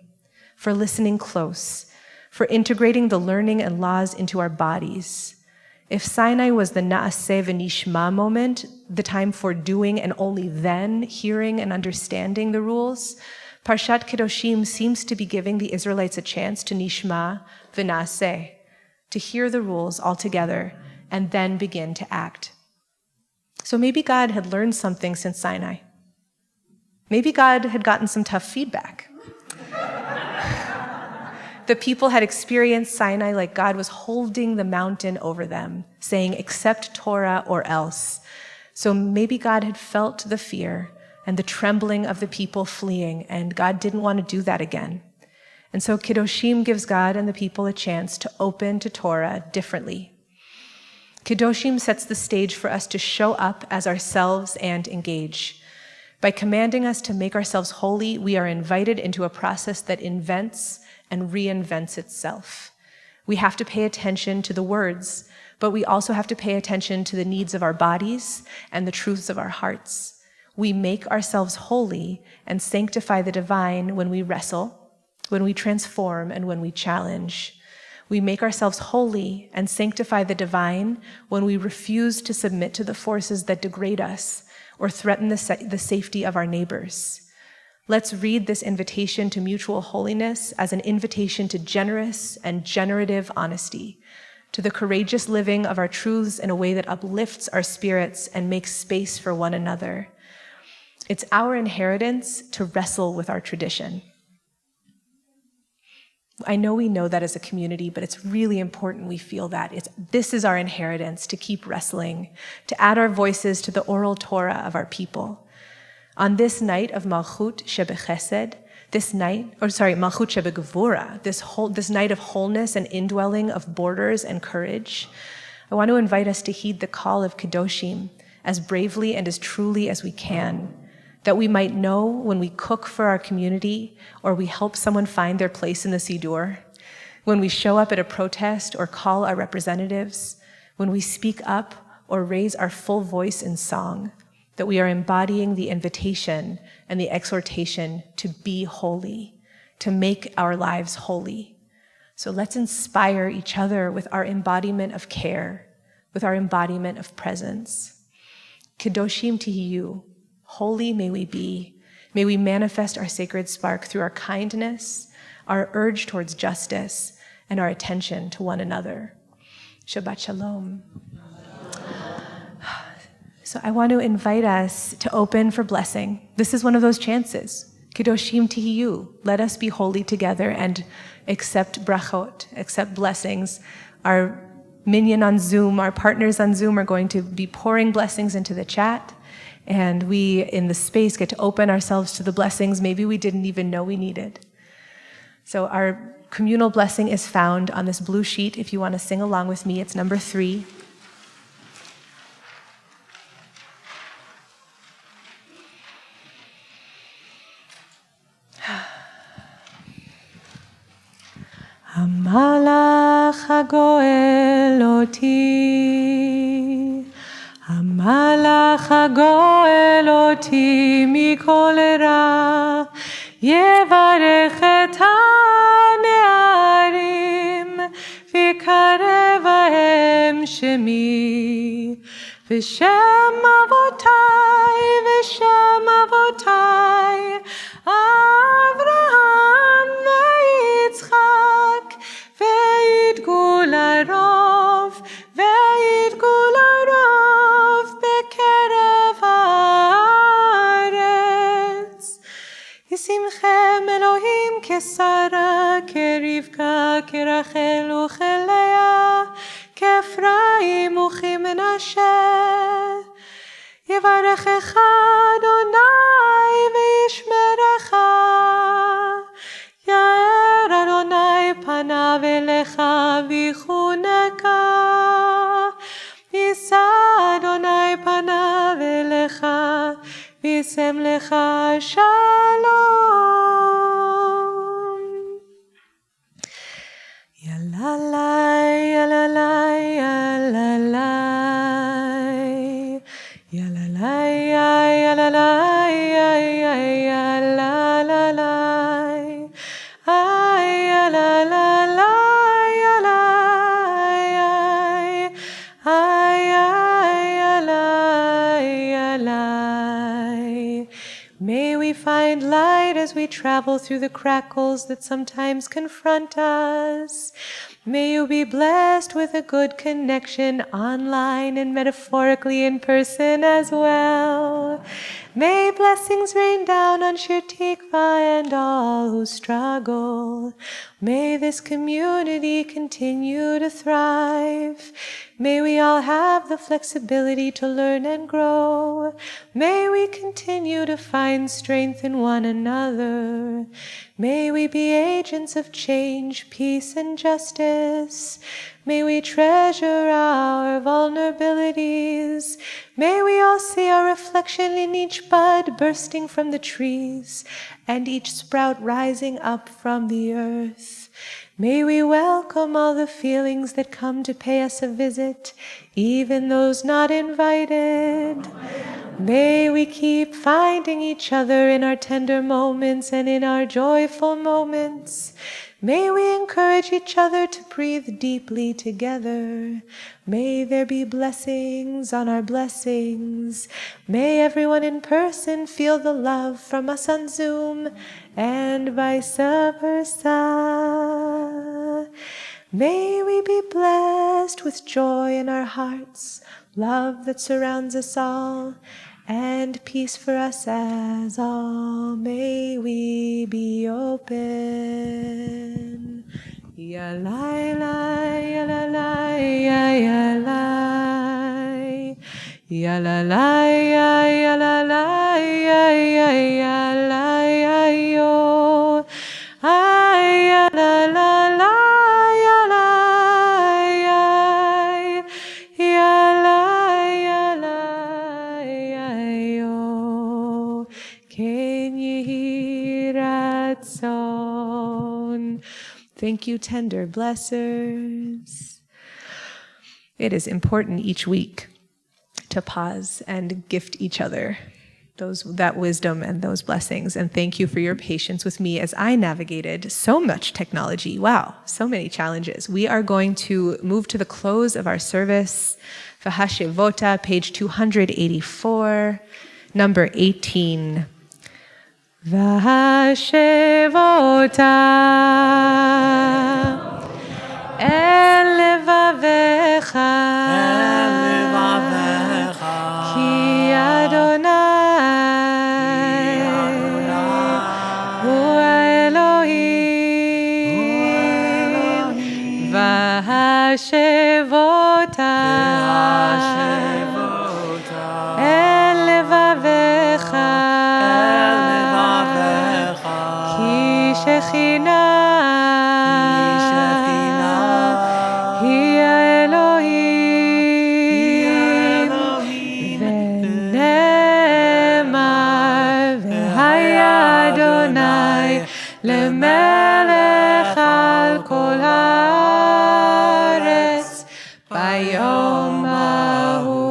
for listening close, for integrating the learning and laws into our bodies. If Sinai was the Na'aseh v'nishma moment, the time for doing and only then hearing and understanding the rules, Parshat Kedoshim seems to be giving the Israelites a chance to nishma v'na'aseh, to hear the rules all together and then begin to act. So maybe God had learned something since Sinai. Maybe God had gotten some tough feedback. The people had experienced Sinai like God was holding the mountain over them, saying, accept Torah or else. So maybe God had felt the fear and the trembling of the people fleeing, and God didn't want to do that again. And so Kedoshim gives God and the people a chance to open to Torah differently. Kedoshim sets the stage for us to show up as ourselves and engage. By commanding us to make ourselves holy, we are invited into a process that invents and reinvents itself. We have to pay attention to the words, but we also have to pay attention to the needs of our bodies and the truths of our hearts. We make ourselves holy and sanctify the divine when we wrestle, when we transform, and when we challenge. We make ourselves holy and sanctify the divine when we refuse to submit to the forces that degrade us or threaten the safety of our neighbors. Let's read this invitation to mutual holiness as an invitation to generous and generative honesty, to the courageous living of our truths in a way that uplifts our spirits and makes space for one another. It's our inheritance to wrestle with our tradition. I know we know that as a community, but it's really important we feel that. This is our inheritance, to keep wrestling, to add our voices to the oral Torah of our people. On this night of Malchut Shebechesed, Malchut Shebegevura, this night of wholeness and indwelling of borders and courage, I want to invite us to heed the call of Kedoshim as bravely and as truly as we can, that we might know when we cook for our community or we help someone find their place in the Siddur, when we show up at a protest or call our representatives, when we speak up or raise our full voice in song, that we are embodying the invitation and the exhortation to be holy, to make our lives holy. So let's inspire each other with our embodiment of care, with our embodiment of presence. Kedoshim Tihiyu, holy may we be. May we manifest our sacred spark through our kindness, our urge towards justice, and our attention to one another. Shabbat Shalom. So I want to invite us to open for blessing. This is one of those chances. Kedoshim Tihiyu. Let us be holy together and accept brachot, accept blessings. Our minion on Zoom, our partners on Zoom are going to be pouring blessings into the chat. And we, in the space, get to open ourselves to the blessings maybe we didn't even know we needed. So our communal blessing is found on this blue sheet. If you want to sing along with me, it's number 3. Hamalach hagoel oti, Hamalach hagoel oti mikol ra, yevarech et hane'arim, v'karev hahem shemi, v'shem avotai, Avraham ve'Yitzchak, ve'yidgu larov, bekerev haaretz. Yisimchem Elohim kesara, kerivka, kerachel uchelea, kefraim uchimenashe. Yevarechecha Adonai ve'yishmerecha, Yair Adonai panav elecha v'chuneka, Yisa Adonai panav elecha v'yisem lecha shalom. Yalalai, yalalai, yalalai, yalalai, yalalai, yalalai, yalalai. May we find light as we travel through the crackles that sometimes confront us. May you be blessed with a good connection online and metaphorically in person as well. May blessings rain down on Shir Tikva and all who struggle. May this community continue to thrive. May we all have the flexibility to learn and grow. May we continue to find strength in one another. May we be agents of change, peace, and justice. May we treasure our vulnerabilities. May we all see our reflection in each bud bursting from the trees and each sprout rising up from the earth. May we welcome all the feelings that come to pay us a visit, even those not invited. May we keep finding each other in our tender moments and in our joyful moments. May we encourage each other to breathe deeply together. May there be blessings on our blessings. May everyone in person feel the love from us on Zoom and vice versa. May we be blessed with joy in our hearts, love that surrounds us all, and peace for us as all. May we be open. Ya lai lai, ya la lai, ya lai. Ya la lai, ya la lai, ya lai, yo. Ay, ya la la la. Thank you, tender blessers. It is important each week to pause and gift each other that wisdom and those blessings. And thank you for your patience with me as I navigated so much technology. Wow, so many challenges. We are going to move to the close of our service. V'hashevota, page 284, number 18. V'hashevota el levavecha ki Adonai hu Elohim v'hashevota el levavecha Shekhinah hi Elohim v'nemar v'haya Adonai lemelech al kol haaretz bayom hahu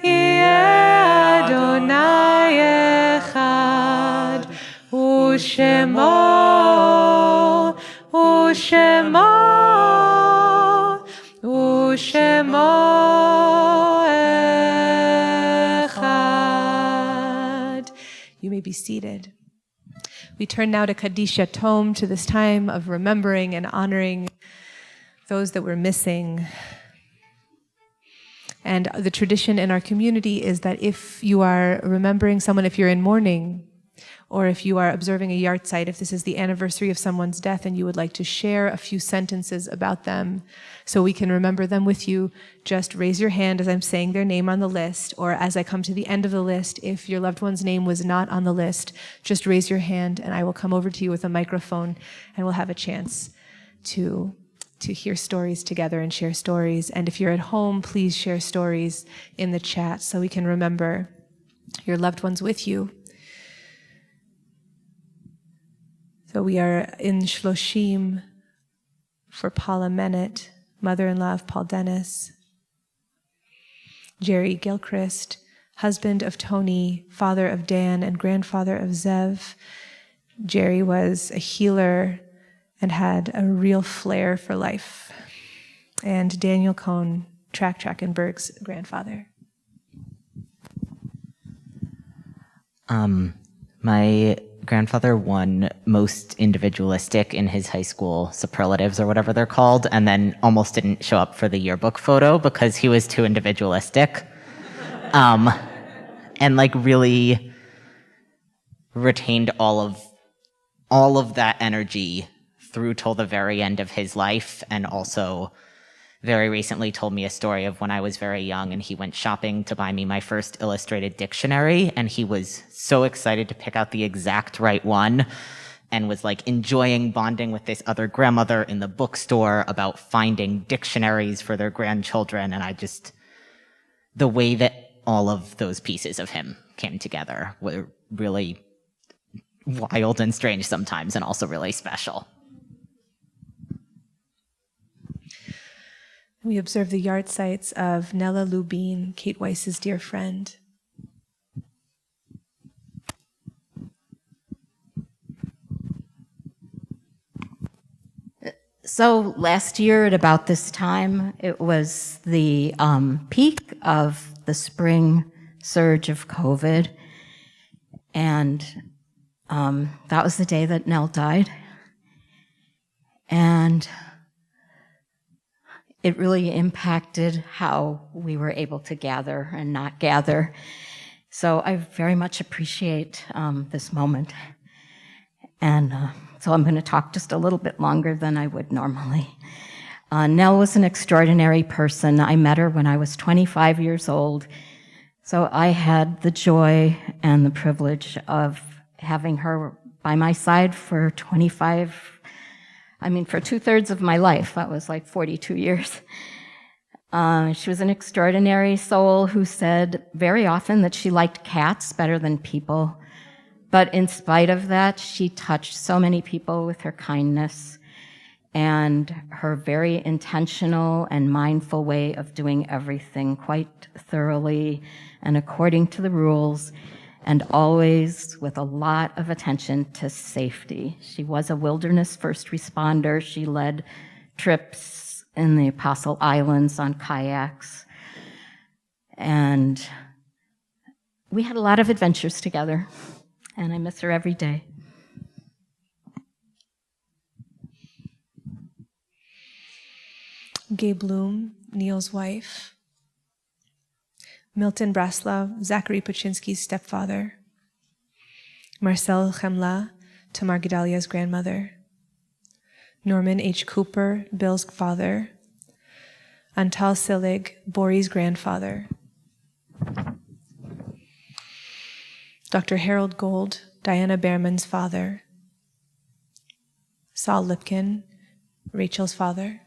yeh Adonai echad Ushemo echad. You may be seated. We turn now to Kadisha Tom, to this time of remembering and honoring those that we're missing. And the tradition in our community is that if you are remembering someone, if you're in mourning, or if you are observing a yahrzeit, if this is the anniversary of someone's death and you would like to share a few sentences about them so we can remember them with you, just raise your hand as I'm saying their name on the list, or as I come to the end of the list, if your loved one's name was not on the list, just raise your hand and I will come over to you with a microphone and we'll have a chance to hear stories together and share stories. And if you're at home, please share stories in the chat so we can remember your loved ones with you. So we are in Shloshim for Paula Menet, mother-in-law of Paul Dennis. Jerry Gilchrist, husband of Tony, father of Dan, and grandfather of Zev. Jerry was a healer and had a real flair for life. And Daniel Cohn, Trachenberg's grandfather. My grandfather won most individualistic in his high school superlatives, or whatever they're called, and then almost didn't show up for the yearbook photo because he was too individualistic. And like really retained all of that energy through till the very end of his life, and also very recently told me a story of when I was very young and he went shopping to buy me my first illustrated dictionary, and he was so excited to pick out the exact right one and was like enjoying bonding with this other grandmother in the bookstore about finding dictionaries for their grandchildren. And the way that all of those pieces of him came together were really wild and strange sometimes, and also really special. We observe the yard sites of Nella Lubin, Kate Weiss's dear friend. So last year at about this time, it was the peak of the spring surge of COVID. And that was the day that Nell died. And it really impacted how we were able to gather and not gather. So I very much appreciate this moment. And so I'm going to talk just a little bit longer than I would normally. Nell was an extraordinary person. I met her when I was 25 years old. So I had the joy and the privilege of having her by my side for 2/3 of my life. That was like 42 years. She was an extraordinary soul who said very often that she liked cats better than people. But in spite of that, she touched so many people with her kindness and her very intentional and mindful way of doing everything quite thoroughly and according to the rules, and always with a lot of attention to safety. She was a wilderness first responder. She led trips in the Apostle Islands on kayaks. And we had a lot of adventures together, and I miss her every day. Gay Bloom, Neil's wife. Milton Braslav, Zachary Paczynski's stepfather. Marcel Chemla, Tamar Gedalia's grandmother. Norman H. Cooper, Bill's father. Antal Silig, Bori's grandfather. Dr. Harold Gold, Diana Behrman's father. Saul Lipkin, Rachel's father.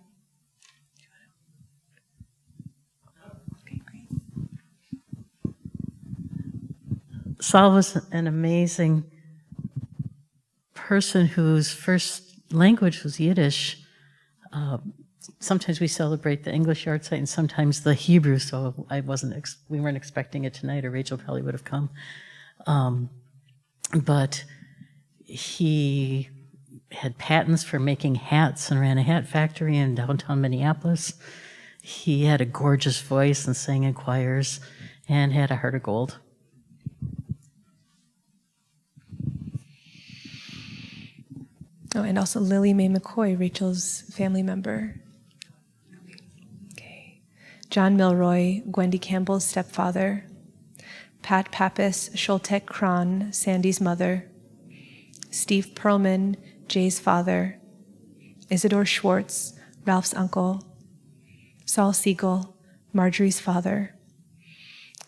Saul was an amazing person whose first language was Yiddish. Sometimes we celebrate the English yard site and sometimes the Hebrew, so we weren't expecting it tonight, or Rachel probably would have come. But he had patents for making hats and ran a hat factory in downtown Minneapolis. He had a gorgeous voice and sang in choirs and had a heart of gold. Oh, and also Lily Mae McCoy, Rachel's family member. Okay. John Milroy, Gwendy Campbell's stepfather. Pat Pappas, Sholtek Kron, Sandy's mother. Steve Perlman, Jay's father. Isidore Schwartz, Ralph's uncle. Saul Siegel, Marjorie's father.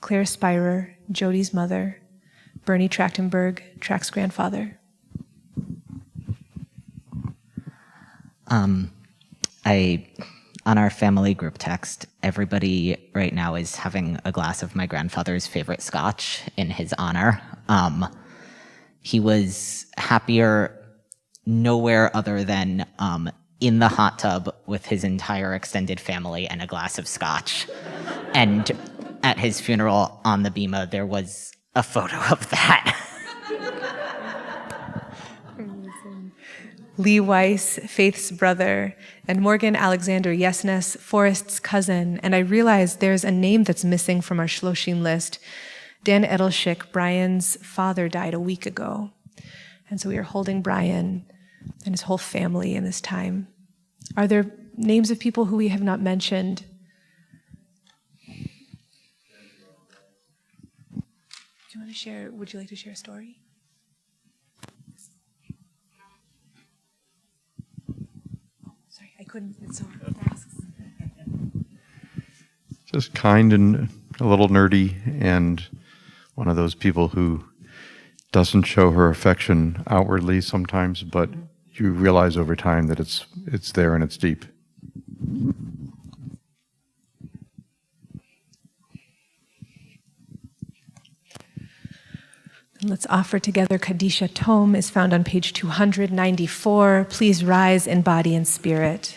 Claire Spirer, Jody's mother. Bernie Trachtenberg, Track's grandfather. On our family group text, everybody right now is having a glass of my grandfather's favorite scotch in his honor. He was happier nowhere other than in the hot tub with his entire extended family and a glass of scotch. And at his funeral on the bima, there was a photo of that. Lee Weiss, Faith's brother, and Morgan Alexander Yesnes, Forrest's cousin. And I realized there's a name that's missing from our Shloshim list. Dan Edelschick, Brian's father, died a week ago. And so we are holding Brian and his whole family in this time. Are there names of people who we have not mentioned? Do you want to share, would you like to share a story? I couldn't, it's so fast. Just kind and a little nerdy, and one of those people who doesn't show her affection outwardly sometimes, but you realize over time that it's there and it's deep. Let's offer together Kadisha Tome is found on page 294. Please rise in body and spirit.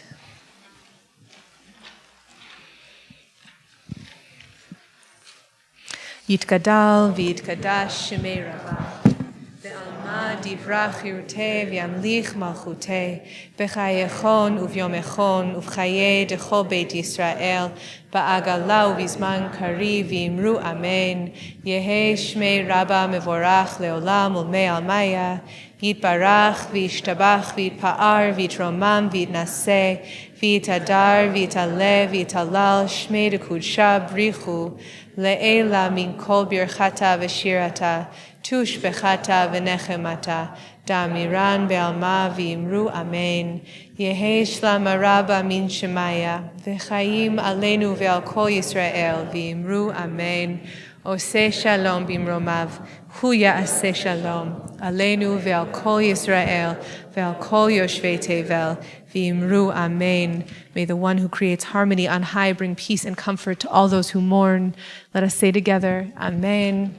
Yitgadal v'yitkadash shemei Rabbah. Ve'alma divrach chiruteh v'yamlich malchuteh. B'chayechon uvyomechon uvchaye dechol beit Yisrael. Ba'agala uvizman kari v'imru amen. Yehe shmei Rabbah mevorach leolam ulmei almaya. Yitbarach v'yishtabach v'yitpa'ar v'yitromam v'yitnaseh. V'yitadar v'yitaleh v'yitalal shmei dekudsha brichu. Le'ela min kol birchata v'shirata. Tush bechata v'nechemata. Damiran be'alma v'imru amen. Yehe shlama rabba min shemaya. V'chaim aleinu ve'al kol Yisrael v'imru amen. Oseh shalom bimromav. Hu ya'aseh shalom. Aleinu ve'al kol Yisrael ve'al kol yoshvei tevel. V'imru amen. May the one who creates harmony on high bring peace and comfort to all those who mourn. Let us say together, amen.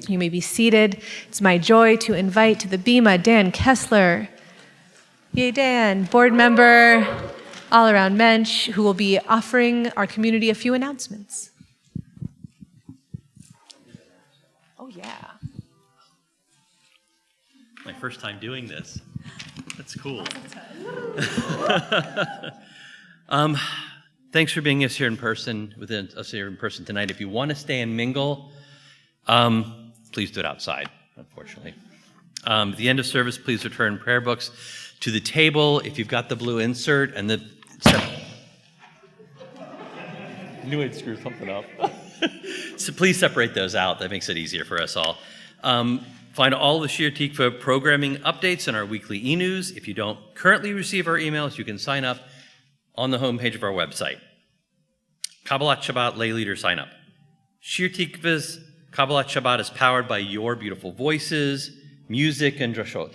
You may be seated. It's my joy to invite to the Bima Dan Kessler. Yay, Dan, board member, all around mensch, who will be offering our community a few announcements. Oh, yeah. My first time doing this. That's cool. Thanks for being us here in person, tonight. If you want to stay and mingle, please do it outside, unfortunately. At the end of service, please return prayer books to the table. If you've got the blue insert and the... knew I'd screw something up. So please separate those out. That makes it easier for us all. Find all the Shir Tikva programming updates in our weekly e-news. If you don't currently receive our emails, you can sign up on the homepage of our website. Kabbalat Shabbat Lay Leader Sign Up. Shir Tikva's Kabbalat Shabbat is powered by your beautiful voices, music, and drashot.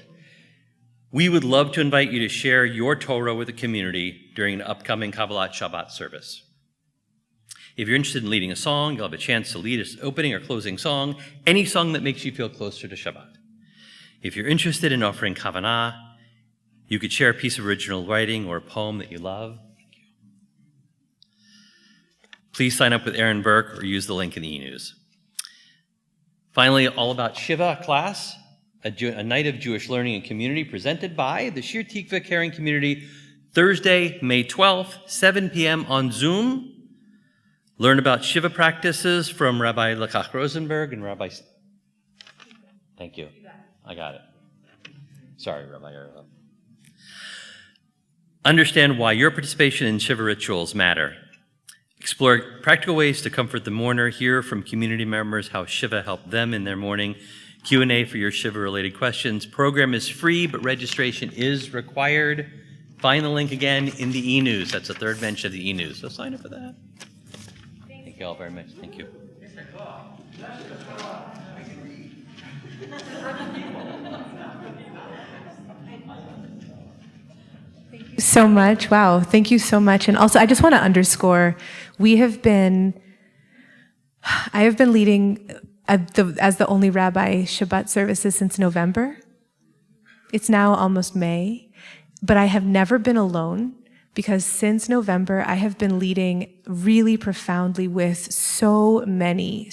We would love to invite you to share your Torah with the community during an upcoming Kabbalat Shabbat service. If you're interested in leading a song, you'll have a chance to lead an opening or closing song, any song that makes you feel closer to Shabbat. If you're interested in offering kavanah, you could share a piece of original writing or a poem that you love. Please sign up with Aaron Burke or use the link in the e-news. Finally, All About Shiva class, a night of Jewish learning and community presented by the Shir Tikva Caring Community, Thursday, May 12th, 7 p.m. on Zoom. Learn about Shiva practices from Rabbi Lakach Rosenberg and Rabbi... Thank you. I got it. Sorry, Rabbi. Understand why your participation in Shiva rituals matter. Explore practical ways to comfort the mourner. Hear from community members how Shiva helped them in their mourning. Q&A for your Shiva-related questions. Program is free, but registration is required. Find the link again in the e-news. That's the third mention of the e-news. So sign up for that. Thank you all very much. Thank you. Thank you so much. Wow, thank you so much. And also, I just want to underscore, I have been leading as the only rabbi Shabbat services since November. It's now almost May, but I have never been alone. Because since November, I have been leading really profoundly with so many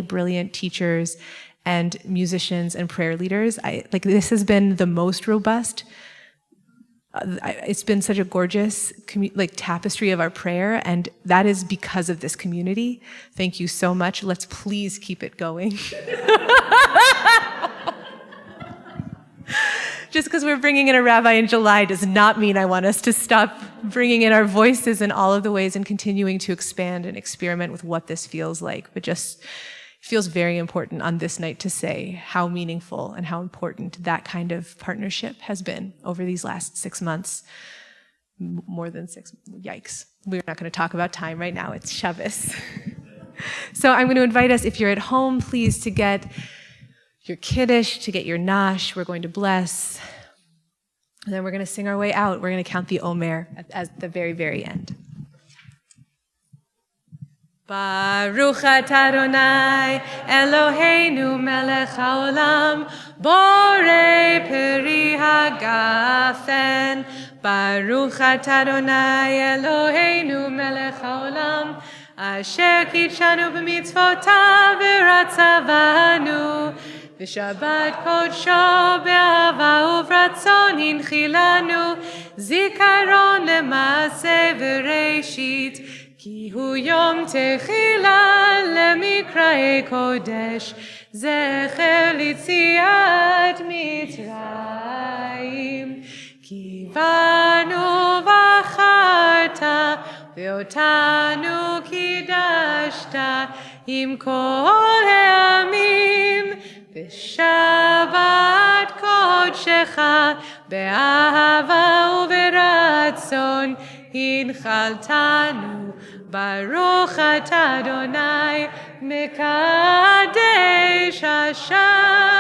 brilliant teachers and musicians and prayer leaders. This has been the most robust. It's been such a gorgeous tapestry of our prayer, and that is because of this community. Thank you so much. Let's please keep it going. Just because we're bringing in a rabbi in July does not mean I want us to stop bringing in our voices in all of the ways and continuing to expand and experiment with what this feels like. But just feels very important on this night to say how meaningful and how important that kind of partnership has been over these last 6 months. More than 6, yikes. We're not going to talk about time right now. It's Shabbos. So I'm going to invite us, if you're at home, please, to get your Kiddush, to get your Nash. We're going to bless. And then we're going to sing our way out. We're going to count the Omer at the very, very end. Baruch atah Adonai Eloheinu melech haolam borei peri hagafen. Baruch atah Adonai Eloheinu melech haolam אשר קידשנו במצוותיו ורצה בנו. ושבת קודשו באהבה וברצון הנחילנו, זיכרון למעשה וראשית, כי הוא יום תחילה למקראי קודש, זכר ליציאת מצרים. כי בנו בחרת ואותנו קידשת עם כל העמים, בשבת קודשך באהבה וברצון הנחלתנו. ברוך אתה אדוני מקדש השבת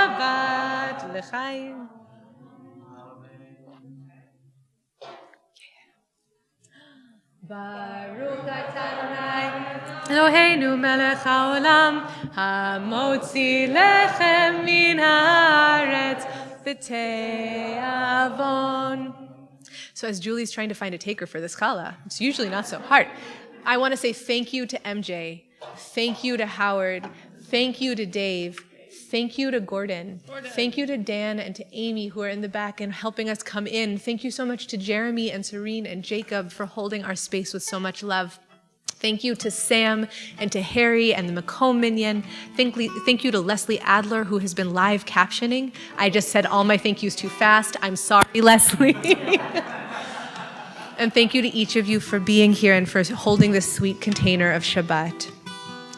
לחיים. ברוך אתה אדוני אלוהינו מלך העולם, המוציא לחם מן הארץ בתיאבון. So as Julie's trying to find a taker for this challah, it's usually not so hard. I want to say thank you to MJ, thank you to Howard, thank you to Dave, thank you to Gordon, thank you to Dan and to Amy who are in the back and helping us come in. Thank you so much to Jeremy and Serene and Jacob for holding our space with so much love. Thank you to Sam and to Harry and the Macomb Minion. Thank you to Leslie Adler, who has been live captioning. I just said all my thank yous too fast. I'm sorry, Leslie. And thank you to each of you for being here and for holding this sweet container of Shabbat.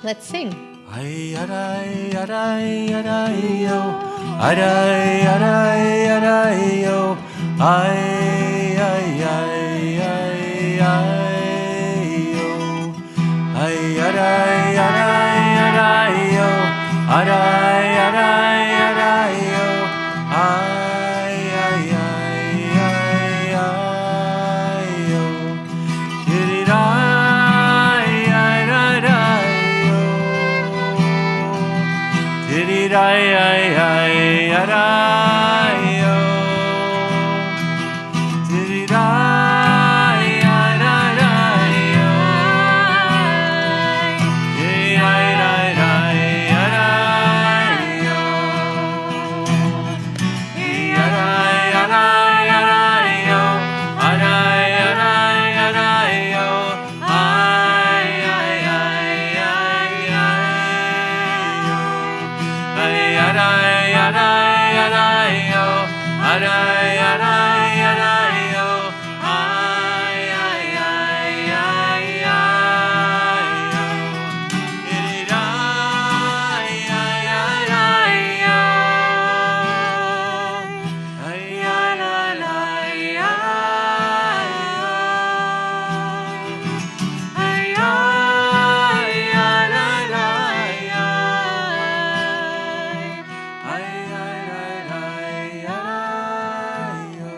Let's sing. Ay, aray, aray, aray, yo. Aray, aray, aray, yo. Ay, ay, ay, ay, ay, yo. Ay, aray, aray, aray, yo. Aray, aray, aray, yo. Ay, ay, ay, ay, ay, yo. Diddy-day, ay, ay, ay, yo. Diddy-day, ay, ay, ay, yo. Diddy-day, ay, ay, ay, yo. Ay, ay, ay, ay, yo. Ay, ay, ay, ay, yo. Ay, ay, ay, ay, yo. Ay, ay, ay, ay, yo. Ay, ay, ay, ay, yo. Ay, ay, ay, ay, yo. Ay, ay, ay, ay, yo. Diddy-day, ay, ay, ay, yo. Ay, ay, ay, ay, yo. Ay, ay, ay, ay, yo. Ay, ay, ay, ay, yo.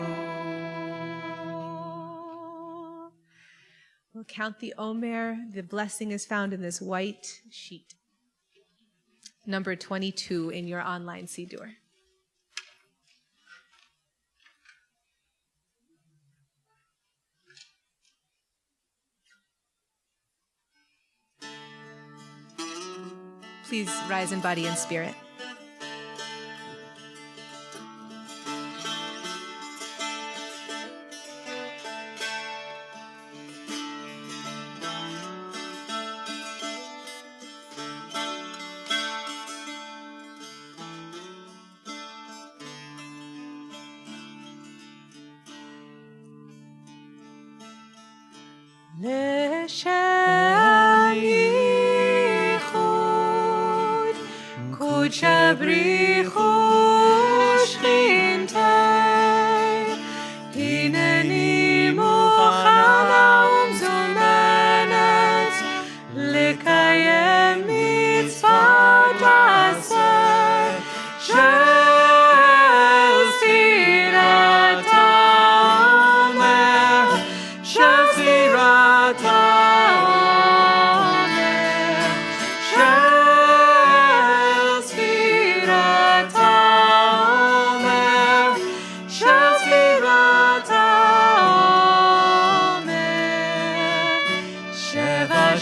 We'll count the Omer. The blessing is found in this white sheet. Number 22 in your online Siddur. Please rise in body and spirit. לשם ייחוד קודשא בריחו שכינתי, הנני מוכנה ומזומנת לקיים מצוות עשה של ספירת העומר, של ספירת העומר, של ספירת העומר, של ספירת העומר, שבע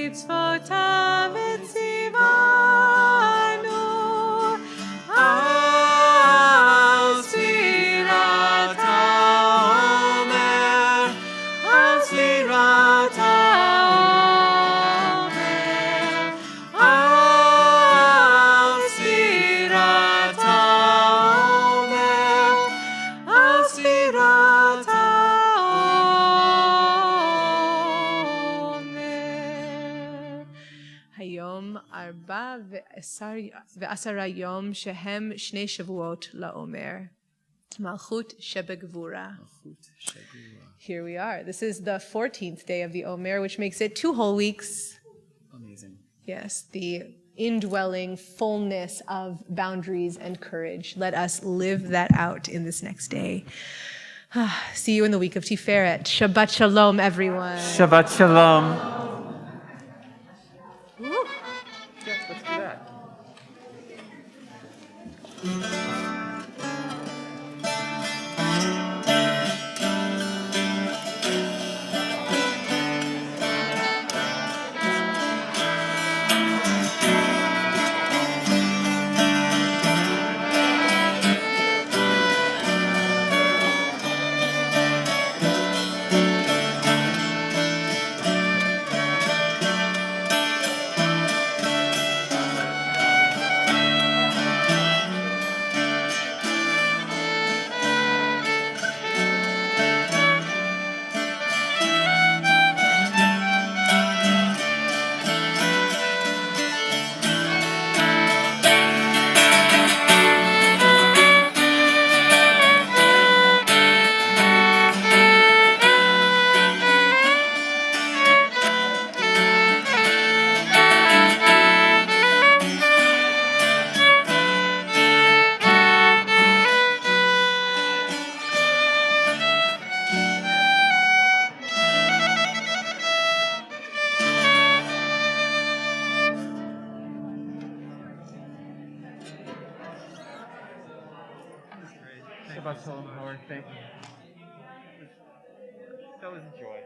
mitzvotav etzivanu al sfirat haomer, al sfirat haomer, al sfirat haomer, al sfirat haomer. Hayom arba ve'asara yom shehem shnei shavuot la'omer. Malchut shebegvura. Here we are. This is the 14th day of the Omer, which makes it 2 whole weeks. Amazing. Yes, the indwelling fullness of boundaries and courage. Let us live that out in this next day. See you in the week of Tiferet. Shabbat shalom, everyone. Shabbat shalom. Yes, let's do that. Shabbat shalom, Howard. Thank you. That was a joy.